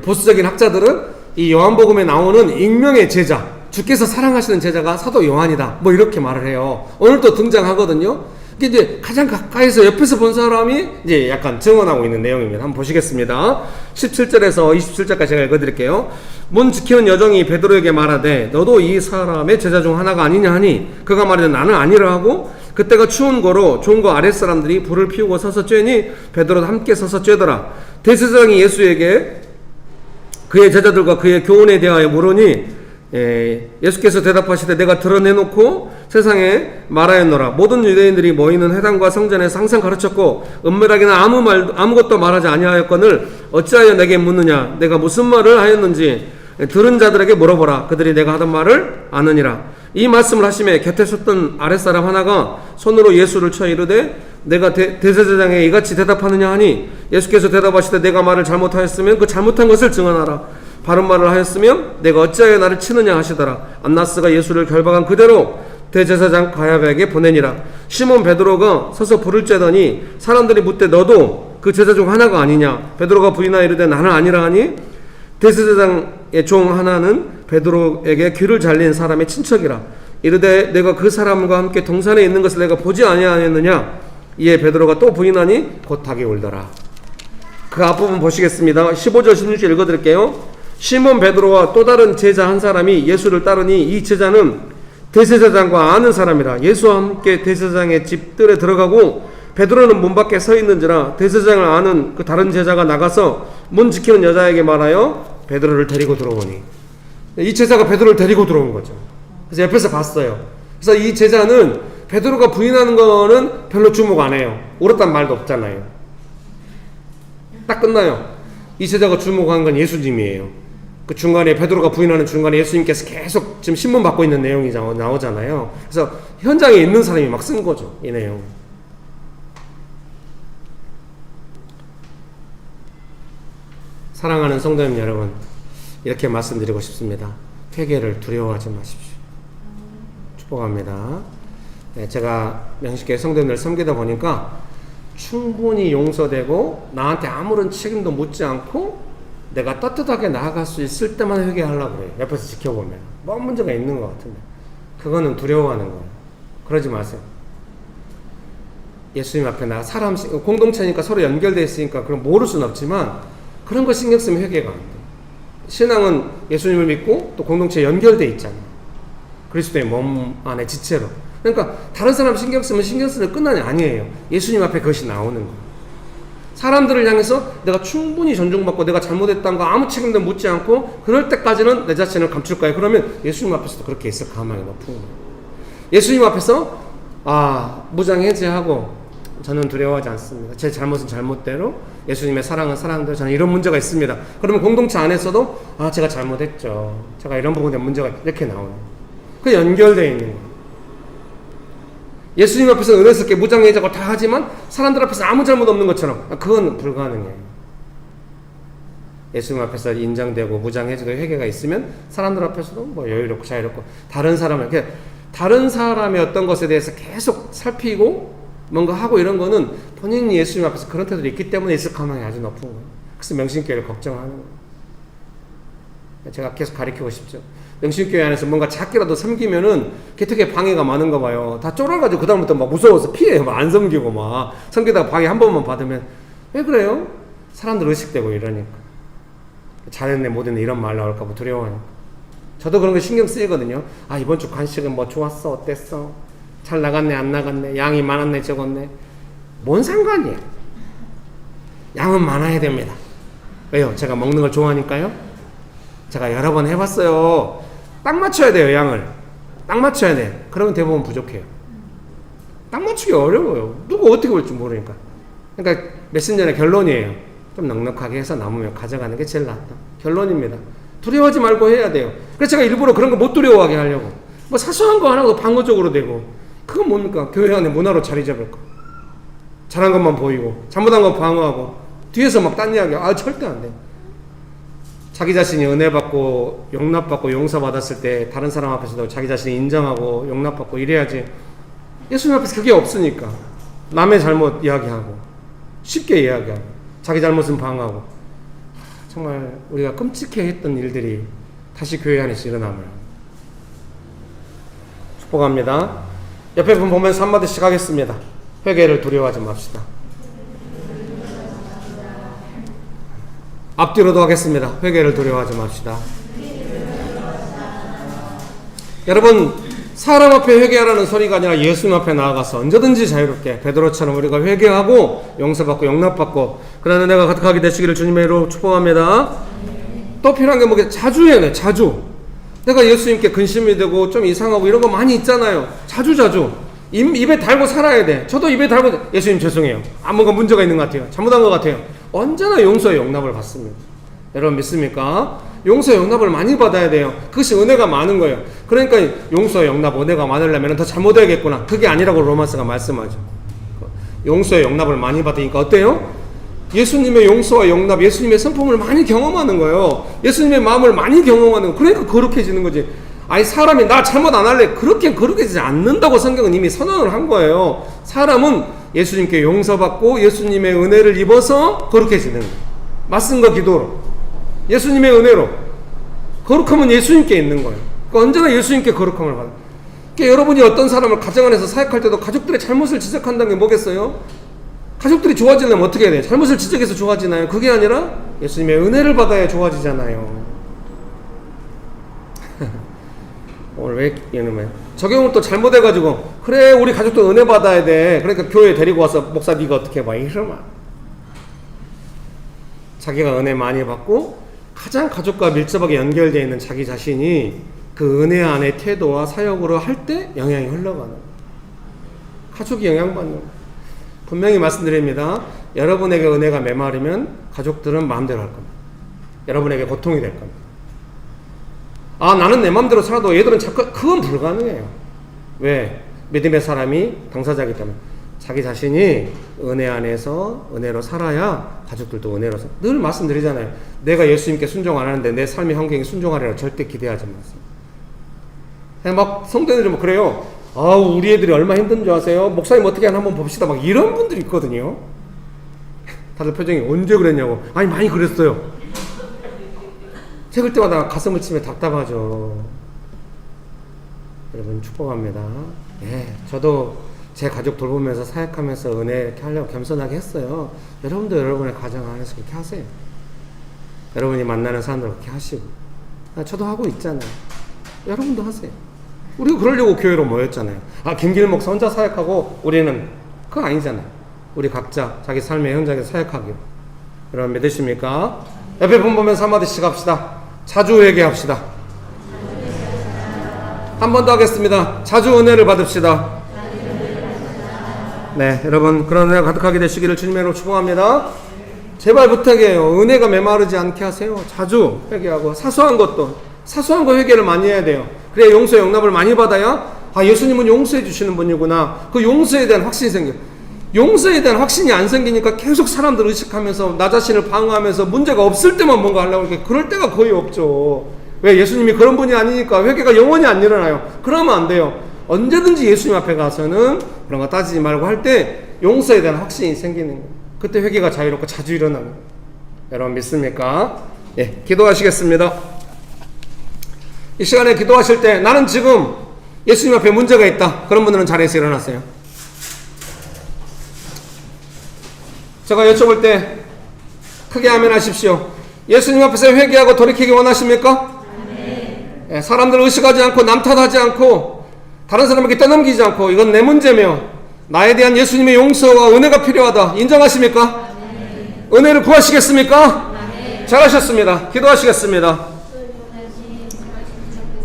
보수적인 학자들은 이 요한복음에 나오는 익명의 제자, 주께서 사랑하시는 제자가 사도 요한이다, 뭐 이렇게 말을 해요. 오늘 또 등장하거든요. 이게 이제 가장 가까이서 옆에서 본 사람이 이제 약간 증언하고 있는 내용입니다. 한번 보시겠습니다. 17절에서 27절까지 제가 읽어드릴게요. 문 지키는 여종이 베드로에게 말하되 너도 이 사람의 제자 중 하나가 아니냐 하니 그가 말하되 나는 아니라 하고 그때가 추운 거로 종과 아랫사람들이 불을 피우고 서서 쬐니 베드로도 함께 서서 쬐더라. 대제사장이 예수에게 그의 제자들과 그의 교훈에 대하여 물으니 예수께서 대답하시되 내가 드러내놓고 세상에 말하였노라. 모든 유대인들이 모이는 회당과 성전에서 항상 가르쳤고 은밀하게는 아무것도 말하지 아니하였거늘 어찌하여 내게 묻느냐. 내가 무슨 말을 하였는지 들은 자들에게 물어보라. 그들이 내가 하던 말을 아느니라. 이 말씀을 하시매 곁에 섰던 아랫사람 하나가 손으로 예수를 쳐 이르되 내가 대제사장에 이같이 대답하느냐 하니 예수께서 대답하시되 내가 말을 잘못하였으면 그 잘못한 것을 증언하라. 바른 말을 하였으면 내가 어찌하여 나를 치느냐 하시더라. 안나스가 예수를 결박한 그대로 대제사장 가야바에게 보내니라. 시몬 베드로가 서서 불을 쬐더니 사람들이 묻되 너도 그 제자 중 하나가 아니냐. 베드로가 부인하여 이르되 나는 아니라 하니 대제사장의 종 하나는 베드로에게 귀를 잘린 사람의 친척이라. 이르되 내가 그 사람과 함께 동산에 있는 것을 내가 보지 아니하였느냐. 이에 베드로가 또 부인하니 곧 닭이 울더라. 그 앞부분 보시겠습니다. 15절 16절 읽어드릴게요. 시몬 베드로와 또 다른 제자 한 사람이 예수를 따르니 이 제자는 대제사장과 아는 사람이라. 예수와 함께 대제사장의 집들에 들어가고 베드로는 문 밖에 서 있는지라. 대제사장을 아는 그 다른 제자가 나가서 문 지키는 여자에게 말하여 베드로를 데리고 들어오니, 이 제자가 베드로를 데리고 들어온 거죠. 그래서 옆에서 봤어요. 그래서 이 제자는 베드로가 부인하는 거는 별로 주목 안 해요. 옳았단 말도 없잖아요. 딱 끝나요. 이 제자가 주목한 건 예수님이에요. 그 중간에 베드로가 부인하는 중간에 예수님께서 계속 지금 신문 받고 있는 내용이 나오잖아요. 그래서 현장에 있는 사람이 막 쓴 거죠, 이 내용. 사랑하는 성도님 여러분, 이렇게 말씀드리고 싶습니다. 회개를 두려워하지 마십시오. 축복합니다. 제가 명식교회 성도님들 섬기다 보니까 충분히 용서되고 나한테 아무런 책임도 묻지 않고 내가 떳떳하게 나아갈 수 있을 때만 회개하려고 그래요. 옆에서 지켜보면 뭐 문제가 있는 것 같은데, 그거는 두려워하는 거예요. 그러지 마세요. 예수님 앞에 나 사람 공동체니까 서로 연결되어 있으니까 그럼 모를 수는 없지만 그런 거 신경 쓰면 회개가 안 돼요. 신앙은 예수님을 믿고 또 공동체에 연결되어 있잖아요. 그리스도의 몸 안에 지체로. 그러니까 다른 사람 신경 쓰면 신경 쓰는 끝난이 아니에요. 예수님 앞에 그것이 나오는 거예요. 사람들을 향해서 내가 충분히 존중받고 내가 잘못했다는 거 아무 책임도 묻지 않고 그럴 때까지는 내 자신을 감출 거예요. 그러면 예수님 앞에서도 그렇게 있을 가망이 높은 거예요. 예수님 앞에서 무장해제하고 저는 두려워하지 않습니다. 제 잘못은 잘못대로, 예수님의 사랑은 사랑대로, 저는 이런 문제가 있습니다. 그러면 공동체 안에서도 제가 잘못했죠, 제가 이런 부분에 문제가 이렇게 나오는 거예요. 그 연결되어 있는 거예요. 예수님 앞에서 은혜스럽게 무장해제하고 다 하지만 사람들 앞에서 아무 잘못 없는 것처럼, 그건 불가능해요. 예수님 앞에서 인정되고 무장해제도 회개가 있으면 사람들 앞에서도 뭐 여유롭고 자유롭고, 다른 사람의 어떤 것에 대해서 계속 살피고 뭔가 하고 이런 거는 본인이 예수님 앞에서 그런 태도도 있기 때문에 있을 가능성이 아주 높은 거예요. 그래서 명심교회를 걱정하는 거예요. 제가 계속 가르치고 싶죠. 명심교회 안에서 뭔가 작게라도 섬기면은 개특에 방해가 많은가 봐요. 다 쫄아가지고 그다음부터 막 무서워서 피해요. 막 안 섬기고 막 섬기다가 방해 한 번만 받으면 왜 그래요? 사람들 의식되고 이러니까. 잘했네 못했네 이런 말 나올까 봐 두려워하니까. 저도 그런 거 신경 쓰이거든요. 이번 주 간식은 뭐 좋았어? 어땠어? 잘 나갔네 안 나갔네? 양이 많았네 적었네? 뭔 상관이야. 양은 많아야 됩니다. 왜요? 제가 먹는 걸 좋아하니까요? 제가 여러 번 해봤어요. 딱 맞춰야 돼요. 양을 딱 맞춰야 돼. 그러면 대부분 부족해요. 딱 맞추기 어려워요. 누구 어떻게 볼지 모르니까. 그러니까 메신저의 결론이에요. 좀 넉넉하게 해서 남으면 가져가는 게 제일 낫다. 결론입니다. 두려워하지 말고 해야 돼요. 그래서 제가 일부러 그런 거 못 두려워하게 하려고. 뭐 사소한 거 하나도 방어적으로 되고, 그건 뭡니까? 교회 안에 문화로 자리 잡을 거. 잘한 것만 보이고 잘못한 거 방어하고 뒤에서 막 딴 이야기하고 절대 안 돼. 자기 자신이 은혜 받고 용납받고 용서받았을 때 다른 사람 앞에서도 자기 자신이 인정하고 용납받고 이래야지. 예수님 앞에서 그게 없으니까 남의 잘못 이야기하고 쉽게 이야기하고 자기 잘못은 방어하고 정말 우리가 끔찍해 했던 일들이 다시 교회 안에서 일어남을 축복합니다. 옆에 분 보면서 한마디씩 하겠습니다. 회개를 두려워하지 맙시다. 앞뒤로도 하겠습니다. 회개를 두려워하지 맙시다. 여러분, 사람 앞에 회개하라는 소리가 아니라 예수님 앞에 나아가서 언제든지 자유롭게 베드로처럼 우리가 회개하고 용서받고 용납받고 그러는 내가 가득하게 되시기를 주님의 이름으로 축복합니다. 또 필요한 게 뭐겠어요? 자주 해야 돼. 자주. 내가 예수님께 근심이 되고 좀 이상하고 이런 거 많이 있잖아요. 자주 입에 달고 살아야 돼. 저도 입에 달고 예수님 죄송해요. 뭔가 문제가 있는 것 같아요. 잘못한 것 같아요. 언제나 용서의 용납을 받습니다. 여러분 믿습니까? 용서의 용납을 많이 받아야 돼요. 그것이 은혜가 많은 거예요. 그러니까 용서의 용납, 은혜가 많으려면 더 잘못해야겠구나. 그게 아니라고 로마서가 말씀하죠. 용서의 용납을 많이 받으니까 어때요? 예수님의 용서와 용납, 예수님의 성품을 많이 경험하는 거예요. 예수님의 마음을 많이 경험하는 거. 그러니까 거룩해지는 거지. 아니 사람이 나 잘못 안 할래. 그렇게 거룩해지지 않는다고 성경은 이미 선언을 한 거예요. 사람은 예수님께 용서받고 예수님의 은혜를 입어서 거룩해지는 거예요. 맞선거 기도로 예수님의 은혜로 거룩함은 예수님께 있는 거예요. 그러니까 언제나 예수님께 거룩함을 받아요. 그러니까 여러분이 어떤 사람을 가정 안에서 사역할 때도 가족들의 잘못을 지적한다는 게 뭐겠어요? 가족들이 좋아지려면 어떻게 해야 돼요? 잘못을 지적해서 좋아지나요? 그게 아니라 예수님의 은혜를 받아야 좋아지잖아요. 오늘 왜 이러면 적용을 또 잘못해가지고 그래 우리 가족도 은혜 받아야 돼. 그러니까 교회 데리고 와서 목사 네가 어떻게 해봐 이러면 자기가 은혜 많이 받고 가장 가족과 밀접하게 연결되어 있는 자기 자신이 그 은혜 안의 태도와 사역으로 할 때 영향이 흘러가는 가족이 영향받는 분명히 말씀드립니다. 여러분에게 은혜가 메마르면 가족들은 마음대로 할 겁니다. 여러분에게 고통이 될 겁니다. 나는 내 마음대로 살아도 얘들은 자꾸 그건 불가능해요. 왜? 믿음의 사람이 당사자이기 때문에 자기 자신이 은혜 안에서 은혜로 살아야 가족들도 은혜로 살아. 늘 말씀드리잖아요. 내가 예수님께 순종 안 하는데 내 삶의 환경이 순종하리라 절대 기대하지 마세요. 그냥 막 성도들이 뭐 그래요. 우리 애들이 얼마나 힘든 줄 아세요? 목사님 어떻게 하나 한번 봅시다. 막 이런 분들이 있거든요. 다들 표정이 언제 그랬냐고. 아니 많이 그랬어요. 책을 때마다 가슴을 치며 답답하죠. 여러분 축복합니다. 저도 제 가족 돌보면서 사역하면서 은혜 이렇게 하려고 겸손하게 했어요. 여러분도 여러분의 가정 안에서 그렇게 하세요. 여러분이 만나는 사람들 그렇게 하시고 저도 하고 있잖아요. 여러분도 하세요. 우리가 그러려고 교회로 모였잖아요. 김길 목사 혼자 사역하고 우리는 그거 아니잖아요. 우리 각자 자기 삶의 현장에서 사역하기로. 여러분 믿으십니까? 옆에 분 보면서 한마디씩 합시다. 자주 회개합시다. 한 번 더 하겠습니다. 자주 은혜를 받읍시다. 네, 여러분 그런 은혜가 가득하게 되시기를 주님으로 축복합니다. 제발 부탁이에요. 은혜가 메마르지 않게 하세요. 자주 회개하고 사소한 것도 사소한 거 회개를 많이 해야 돼요. 그래야 용서 용납을 많이 받아야 예수님은 용서해 주시는 분이구나. 그 용서에 대한 확신이 생겨요. 용서에 대한 확신이 안 생기니까 계속 사람들 의식하면서 나 자신을 방어하면서 문제가 없을 때만 뭔가 하려고 이렇게 그럴 때가 거의 없죠. 왜? 예수님이 그런 분이 아니니까 회개가 영원히 안 일어나요. 그러면 안 돼요. 언제든지 예수님 앞에 가서는 그런 거 따지지 말고 할 때 용서에 대한 확신이 생기는 거예요. 그때 회개가 자유롭고 자주 일어나는 거예요. 여러분 믿습니까? 기도하시겠습니다. 이 시간에 기도하실 때 나는 지금 예수님 앞에 문제가 있다. 그런 분들은 자리에서 일어나세요. 제가 여쭤볼 때 크게 아멘 하십시오. 예수님 앞에서 회개하고 돌이키기 원하십니까? 네. 사람들 의식하지 않고 남 탓하지 않고 다른 사람에게 떠넘기지 않고 이건 내 문제며 나에 대한 예수님의 용서와 은혜가 필요하다. 인정하십니까? 네. 은혜를 구하시겠습니까? 네. 잘하셨습니다. 기도하시겠습니다.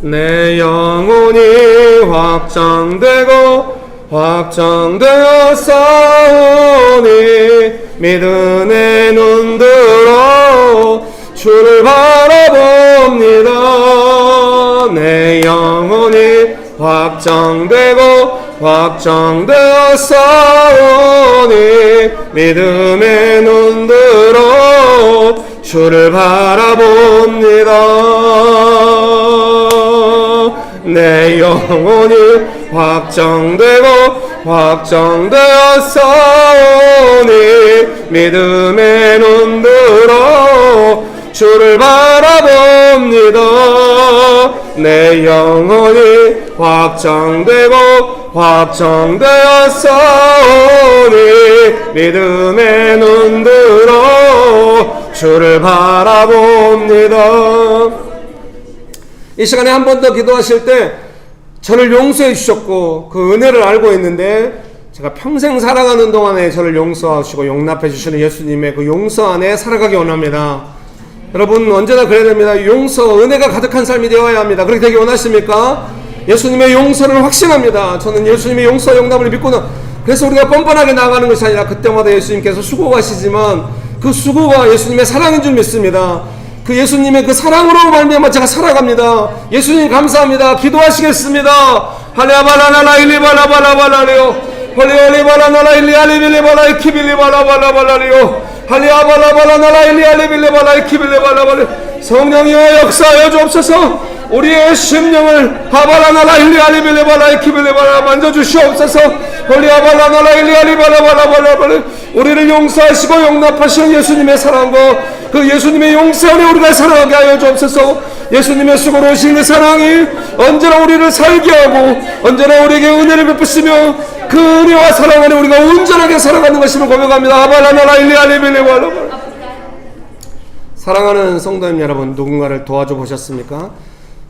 내 영혼이 확정되어 싸우니 믿음의 눈들어 주를 바라봅니다. 내 영혼이 확정되고 확정되었사오니 믿음의 눈들어 주를 바라봅니다. 내 영혼이 확정되었사오니 믿음의 눈들어 주를 바라봅니다. 내 영혼이 확정되었사오니 믿음의 눈들어 주를 바라봅니다. 이 시간에 한 번 더 기도하실 때 저를 용서해 주셨고 그 은혜를 알고 있는데 제가 평생 살아가는 동안에 저를 용서하시고 용납해 주시는 예수님의 그 용서 안에 살아가기 원합니다. 여러분 언제나 그래야 됩니다. 용서, 은혜가 가득한 삶이 되어야 합니다. 그렇게 되기 원하십니까? 예수님의 용서를 확신합니다. 저는 예수님의 용서, 용납을 믿고는 그래서 우리가 뻔뻔하게 나아가는 것이 아니라 그때마다 예수님께서 수고하시지만 그 수고가 예수님의 사랑인 줄 믿습니다. 그 예수님의 그 사랑으로 말미암아 제가 살아갑니다. 예수님 감사합니다. 기도하시겠습니다. 할레바라나라 일리바라바라바라리오 홀리올리바라나라 일리알리빌리바라 키빌리바라바라바라리오 할리아바라바라나라 일리알리빌리바라 키빌리바라바라 성령이여 역사하여 주옵소서. 우리의 심령을 하바라나라 일리알리빌리바라 키빌리바라 만져주시옵소서. 홀리아바라나라 일리알리바라바라바라 우리를 용서하시고 용납하시는 예수님의 사랑과 그 예수님의 용서 안에 우리가 살아가게 하여 주옵소서. 예수님의 수고로우신 그 사랑이 언제나 우리를 살게 하고 언제나 우리에게 은혜를 베푸시며 그 은혜와 사랑 안에 우리가 온전하게 살아가는 것임을 고백합니다. 아바라나라 일리알리빌리바라. 사랑하는 성도님 여러분, 누군가를 도와줘 보셨습니까?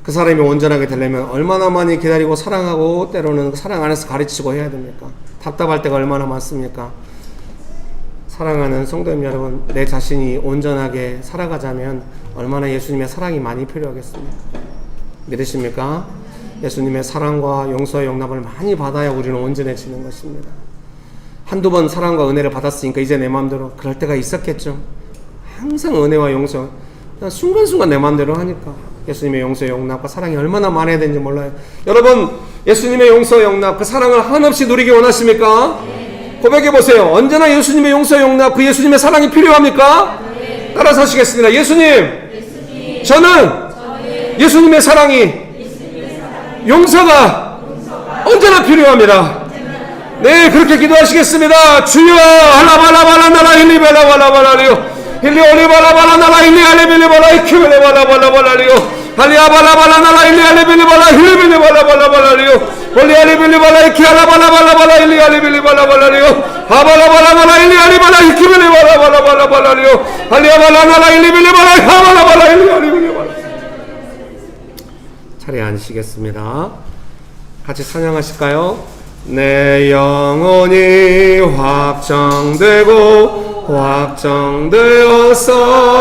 그 사람이 온전하게 되려면 얼마나 많이 기다리고 사랑하고 때로는 사랑 안에서 가르치고 해야 됩니까? 답답할 때가 얼마나 많습니까? 사랑하는 성도님 여러분, 내 자신이 온전하게 살아가자면 얼마나 예수님의 사랑이 많이 필요하겠습니까? 믿으십니까? 예수님의 사랑과 용서와 용납을 많이 받아야 우리는 온전해지는 것입니다. 한두 번 사랑과 은혜를 받았으니까 이제 내 마음대로 그럴 때가 있었겠죠. 항상 은혜와 용서 그냥 순간순간 내 마음대로 하니까 예수님의 용서, 용납과 사랑이 얼마나 많아야 되는지 몰라요. 여러분, 예수님의 용서, 용납 그 사랑을 한없이 누리기 원하십니까? 고백해보세요. 언제나 예수님의 용서, 용납 그 예수님의 사랑이 필요합니까? 따라서 하시겠습니다. 예수님, 저는 예수님의 사랑이 용서가 언제나 필요합니다. 네, 그렇게 기도하시겠습니다. 주여 할라발라발라나라 힐리벨라발라발라리오 힐리올리발라발라나라 힐리알리빌리발라 이큐벨라발라발라발라리오 할리아발라발라나라 힐리알리빌리발라 힐리빌리발라발라발라리오 홀리알리빌리발라 이키알라발라발라발라 힐리알리빌리발라발라리오 하발라발라나라 힐리알리발라 이키벨리발라발라발라발라리오 할리아발라나라 힐리빌리발라 하발라발라 힐리알리빌리발라. 자리에 앉으시겠습니다. 같이 찬양하실까요? 내 영혼이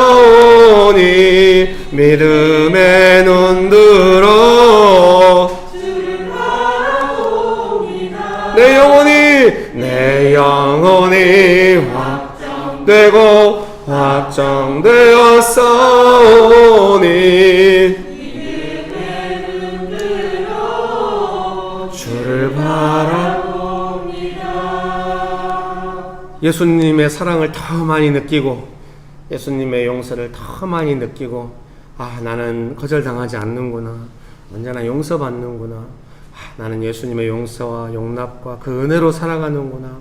확정되었사오니 믿음의 눈들어 내 영혼이 확정되었사오니 주를 바라봅니다. 예수님의 사랑을 더 많이 느끼고 예수님의 용서를 더 많이 느끼고 나는 거절당하지 않는구나. 언제나 용서받는구나. 나는 예수님의 용서와 용납과 그 은혜로 살아가는구나.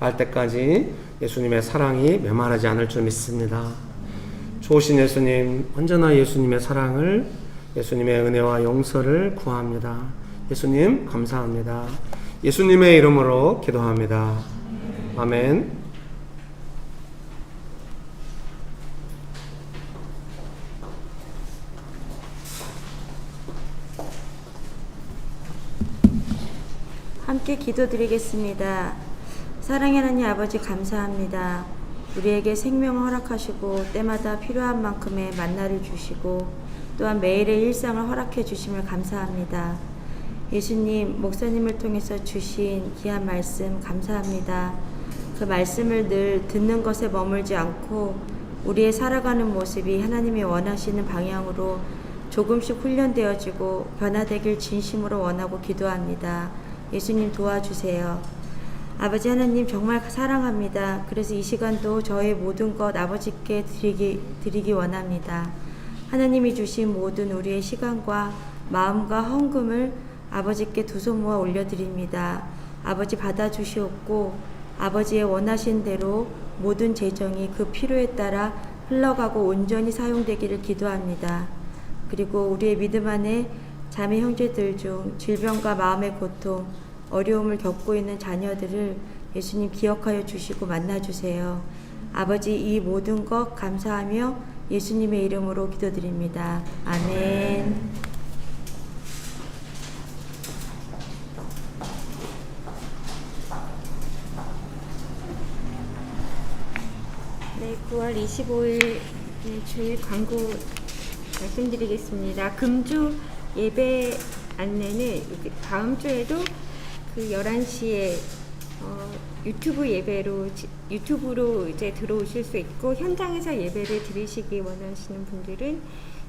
알 때까지 예수님의 사랑이 메마르지 않을 줄 믿습니다. 좋으신 예수님, 언제나 예수님의 사랑을 예수님의 은혜와 용서를 구합니다. 예수님 감사합니다. 예수님의 이름으로 기도합니다. 아멘. 함께 기도드리겠습니다. 사랑의 하나님 아버지 감사합니다. 우리에게 생명을 허락하시고 때마다 필요한 만큼의 만나를 주시고 또한 매일의 일상을 허락해 주심을 감사합니다. 예수님, 목사님을 통해서 주신 귀한 말씀 감사합니다. 그 말씀을 늘 듣는 것에 머물지 않고 우리의 살아가는 모습이 하나님이 원하시는 방향으로 조금씩 훈련되어지고 변화되길 진심으로 원하고 기도합니다. 예수님 도와주세요. 아버지 하나님 정말 사랑합니다. 그래서 이 시간도 저의 모든 것 아버지께 드리기 원합니다. 하나님이 주신 모든 우리의 시간과 마음과 헌금을 아버지께 두 손 모아 올려드립니다. 아버지 받아주시옵고 아버지의 원하신 대로 모든 재정이 그 필요에 따라 흘러가고 온전히 사용되기를 기도합니다. 그리고 우리의 믿음 안에 자매 형제들 중 질병과 마음의 고통, 어려움을 겪고 있는 자녀들을 예수님 기억하여 주시고 만나주세요. 아버지 이 모든 것 감사하며 예수님의 이름으로 기도드립니다. 아멘. 네, 9월 25일 주일 광고 말씀드리겠습니다. 금주 예배 안내는 다음 주에도 그 11시에 유튜브로 이제 들어오실 수 있고, 현장에서 예배를 드리시기 원하시는 분들은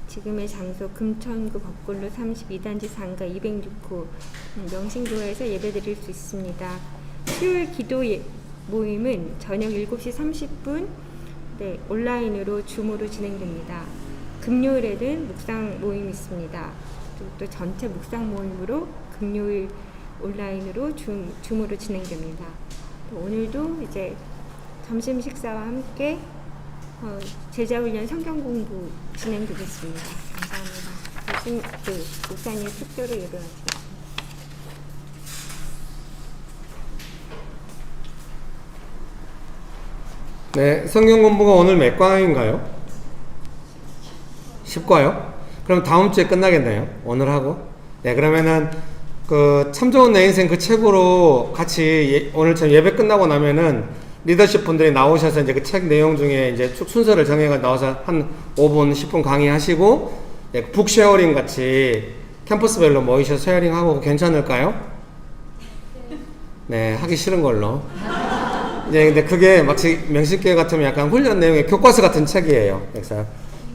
지금의 장소 금천구 법골로 32단지 상가 206호 명신교회에서 예배 드릴 수 있습니다. 수요일 기도 모임은 저녁 7시 30분 온라인으로 줌으로 진행됩니다. 금요일에는 묵상 모임이 있습니다. 또 전체 묵상 모임으로 금요일 온라인으로 줌으로 진행됩니다. 또 오늘도 이제 점심 식사와 함께 제자훈련 성경 공부 진행되겠습니다. 감사합니다. 목사님 숙제로 예배하겠습니다. 네, 성경 공부가 오늘 몇 과인가요? 10과요? 그럼 다음 주에 끝나겠네요. 오늘 하고. 네, 그러면은 그 참 좋은 내 인생 그 책으로 같이 오늘처럼 예배 끝나고 나면은 리더십 분들이 나오셔서 이제 그 책 내용 중에 이제 쭉 순서를 정해가지고 나와서 한 5분, 10분 강의하시고, 네, 북 쉐어링 같이 캠퍼스별로 모이셔서 쉐어링하고 괜찮을까요? 네, 하기 싫은 걸로. 네, 근데 그게 마치 명식교회 같으면 약간 훈련 내용의 교과서 같은 책이에요. 그래서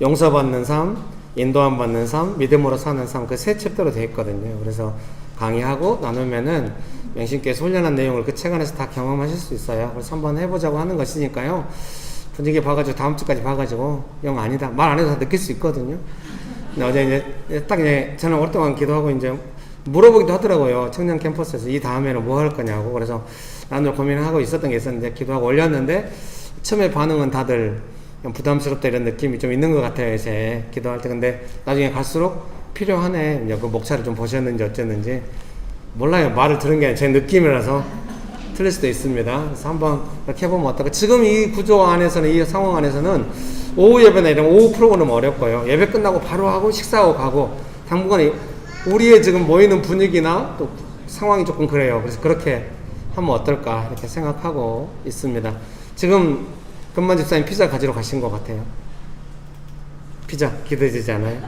용서받는 삶, 인도함 받는 삶, 믿음으로 사는 삶, 그 세 챕터로 되어 있거든요. 그래서 강의하고 나누면은 명신교회에서 훈련한 내용을 그 책 안에서 다 경험하실 수 있어요. 그래서 한번 해보자고 하는 것이니까요. 분위기 봐가지고 다음 주까지 봐가지고 영 아니다 말 안 해도 다 느낄 수 있거든요. 근데 어제 이제 딱 이제 저는 오랫동안 기도하고 이제 물어보기도 하더라고요. 청년 캠퍼스에서 이 다음에는 뭐 할 거냐고. 그래서 나는 고민하고 있었던 게 있었는데 기도하고 올렸는데 처음에 반응은 다들 부담스럽다 이런 느낌이 좀 있는 것 같아요. 이제 기도할 때. 근데 나중에 갈수록 필요하네. 이제 그 목차를 좀 보셨는지 어쨌는지 몰라요. 말을 들은 게 아니라 제 느낌이라서 틀릴 수도 있습니다. 그래서 한번 이렇게 해보면 어떨까. 지금 이 구조 안에서는, 이 상황 안에서는 오후 예배나 이런 오후 프로그램은 어렵고요. 예배 끝나고 바로 하고 식사하고 가고 당분간 우리의 지금 모이는 분위기나 또 상황이 조금 그래요. 그래서 그렇게 하면 어떨까 이렇게 생각하고 있습니다. 지금 금만 집사님 피자 가지러 가신 것 같아요. 피자 기대되지 않아요?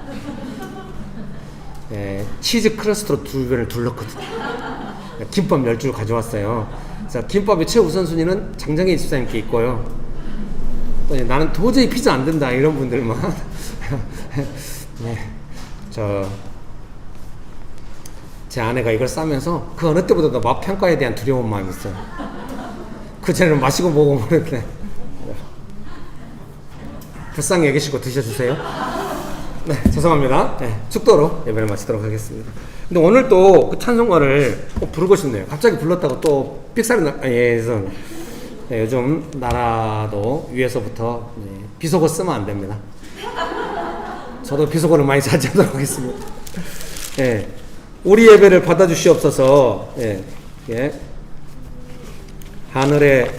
네, 치즈 크러스트로 두 개를 둘렀거든요. 김밥 10줄 가져왔어요. 그래서 김밥의 최우선순위는 장정희 집사님께 있고요. 또 나는 도저히 피자 안 된다 이런 분들만 네, 제 아내가 이걸 싸면서 그 어느 때보다도 맛 평가에 대한 두려운 마음이 있어요. 그 전에는 마시고 보고 모르는데 불쌍히 여기시고 드셔주세요. 네, 죄송합니다. 네, 축도로 예배를 마치도록 하겠습니다. 근데 오늘 또 그 찬송가를 꼭 부르고 싶네요. 갑자기 불렀다고 또 삑사리 나서 네, 요즘 나라도 위에서부터 비속어 쓰면 안 됩니다. 저도 비속어를 많이 자제하도록 하겠습니다. 네, 우리 예배를 받아주시옵소서. 예, 예. 하늘에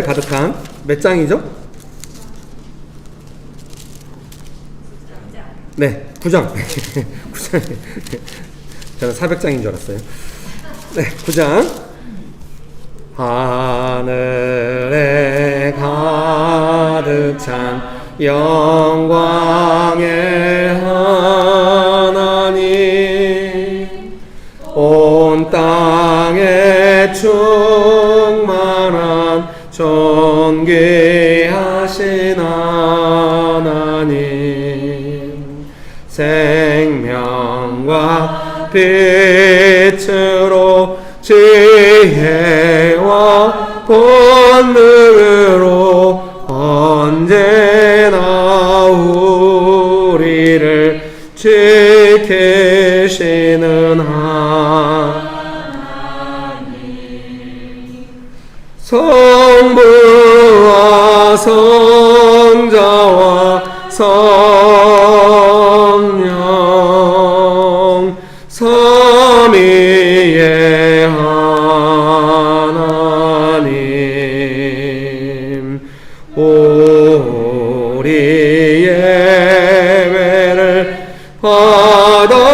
가득한 몇 장이죠? 네, 9장. 9장. 저는 400장인 줄 알았어요. 네, 9장. 하늘에 가득 찬 영광의 하나님, 온 땅에 충만한 존귀하신 하나님, 생명과 빛으로 지혜와 본능으로 언제나 우리를 지키시는 성부와 성자와 성령 삼위의 하나님 우리 예배를 받아주시옵소서.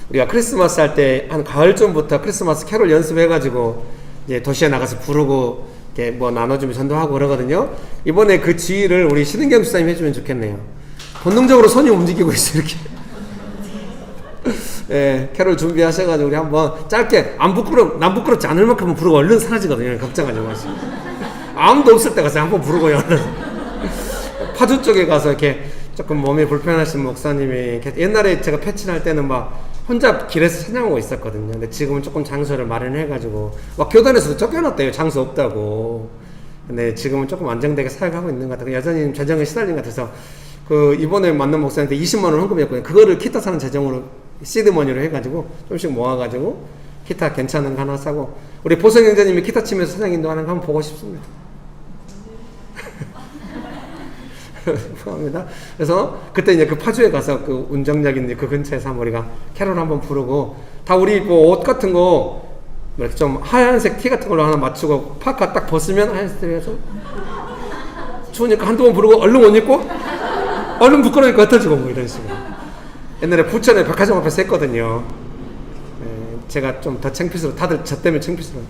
우리가 크리스마스 할 때 한 가을쯤부터 크리스마스 캐롤 연습해가지고 이제 도시에 나가서 부르고 이렇게 뭐 나눠주면 전도하고 그러거든요. 이번에 그 지휘를 우리 신은경 집사님 해주면 좋겠네요. 본능적으로 손이 움직이고 있어요 이렇게. 예, 캐롤 준비하셔가지고 우리 한번 짧게 남 부끄럽지 않을 만큼 부르고 얼른 사라지거든요. 걱정하지 마시고 아무도 없을 때 가서 한번 부르고요. 얼른. 파주 쪽에 가서 이렇게 조금 몸이 불편하신 목사님이 옛날에 제가 패친할 때는 막 혼자 길에서 찬양하고 있었거든요. 근데 지금은 조금 장소를 마련해가지고 막 교단에서도 쫓겨났대요. 장소 없다고. 근데 지금은 조금 안정되게 사역하고 있는 것 같아요. 여전히 재정에 시달린 것 같아서 그 이번에 만난 목사한테 20만 원 헌금했거든요. 그거를 기타 사는 재정으로 시드머니로 해가지고 좀씩 모아가지고 기타 괜찮은 거 하나 사고 우리 보성 형제님이 기타 치면서 사장님도 하는 거 한번 보고 싶습니다. 합니다. 그래서 그때 이제 그 파주에 가서 그 운정역 있는 그 근처에서 우리가 캐롤 한번 부르고 다 우리 뭐 옷 같은 거 좀 하얀색 티 같은 걸로 하나 맞추고 파카 딱 벗으면 하얀색 해서 추우니까 한두 번 부르고 얼른 옷 입고 얼른 부끄러우니까 흩어지고 뭐 이런 식으로 옛날에 부천에 백화점 앞에서 했거든요. 네, 제가 좀 더 창피스러워 다들 저 때문에 창피스러워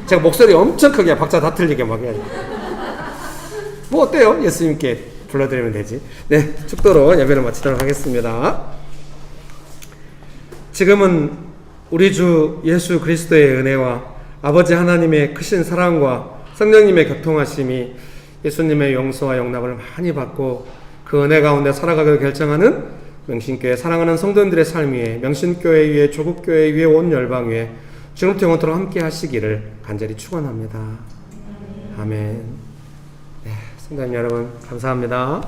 제가 목소리 엄청 크게 박자 다 틀리게 막 해야지 뭐 어때요? 예수님께 불러드리면 되지. 네, 축도로 예배를 마치도록 하겠습니다. 지금은 우리 주 예수 그리스도의 은혜와 아버지 하나님의 크신 사랑과 성령님의 교통하심이 예수님의 용서와 용납을 많이 받고 그 은혜 가운데 살아가기를 결정하는 명신교회 사랑하는 성도님들의 삶 위에 명신교회 위에 조국교회 위에 온 열방 위에 지금부터 영원토록 함께 하시기를 간절히 축원합니다. 아멘. 네, 성도님 여러분 감사합니다.